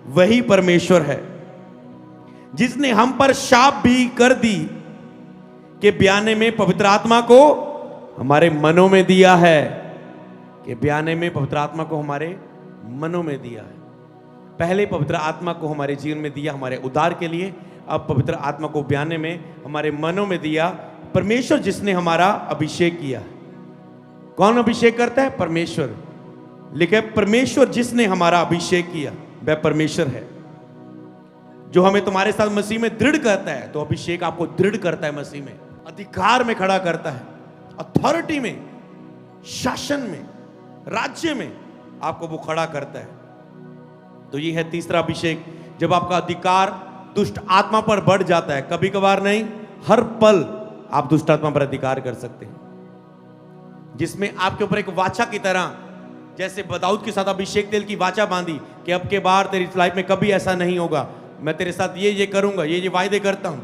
[SPEAKER 1] वही परमेश्वर है, जिसने हम पर शाप भी कर दी कि ब्याने में पवित्र आत्मा को हमारे मनों में दिया है, कि ब्याने में पवित्र आत्मा को हमारे मनों में दिया है। पहले पवित्र आत्मा को हमारे जीवन में दिया हमारे उद्धार के लिए, अब पवित्र आत्मा को ब्याने में हमारे मनों में दिया परमेश्वर, जिसने हमारा अभिषेक किया। कौन अभिषेक करता है? परमेश्वर। लिखे, परमेश्वर जिसने हमारा अभिषेक किया वह परमेश्वर है। जो हमें तुम्हारे साथ मसीह में दृढ़ करता है, तो अभिषेक आपको दृढ़ करता है, मसीह में अधिकार में खड़ा करता है, अथॉरिटी में, शासन में, राज्य में आपको वो खड़ा करता है। तो ये है तीसरा अभिषेक, जब आपका अधिकार दुष्ट आत्मा पर बढ़ जाता है। कभी कभार नहीं, हर पल आप दुष्ट आत्मा पर अधिकार कर सकते हैं, जिसमें आपके ऊपर एक वाचा की तरह, जैसे दाऊद के साथ अभिषेक तेल की वाचा बांधी कि अब के बार तेरी लाइफ में कभी ऐसा नहीं होगा, मैं तेरे साथ ये करूंगा, ये वायदे करता हूं,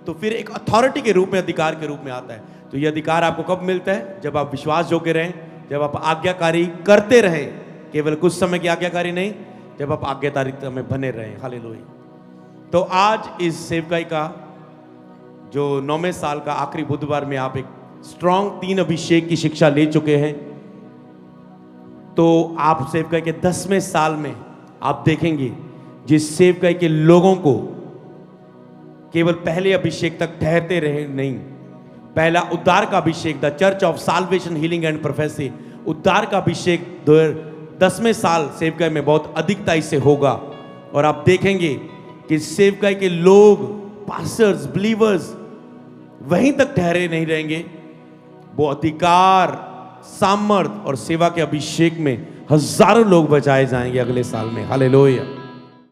[SPEAKER 1] तो फिर एक अथॉरिटी के रूप में, अधिकार के रूप में आता है। तो ये अधिकार आपको कब मिलता है? जब आप विश्वास योग्य रहें, जब आप आज्ञाकारी करते रहें, केवल कुछ समय की आज्ञाकारी नहीं, जब आप आज्ञाकारिता में बने रहें। हालेलुया। तो आज इस सेवकाई का जो 9वें साल का आखिरी बुधवार में आप एक स्ट्रॉन्ग 3 अभिषेक की शिक्षा ले चुके हैं। तो आप सेवकाई के 10वें साल में आप देखेंगे जिस सेवकाई के लोगों को केवल पहले अभिषेक तक ठहरते रहे नहीं, पहला उद्धार का अभिषेक, the church of salvation healing and prophecy, उद्धार का अभिषेक 10वें साल सेवकाई में बहुत अधिकता इससे होगा। और आप देखेंगे कि सेवकाई के लोग, पास्टर्स, बिलीवर्स वहीं तक ठहरे नहीं रहेंगे, वो अधिकार, सामर्थ और सेवा के अभिषेक में हजारों लोग बचाए जाएंगे अगले साल में। हालेलुया।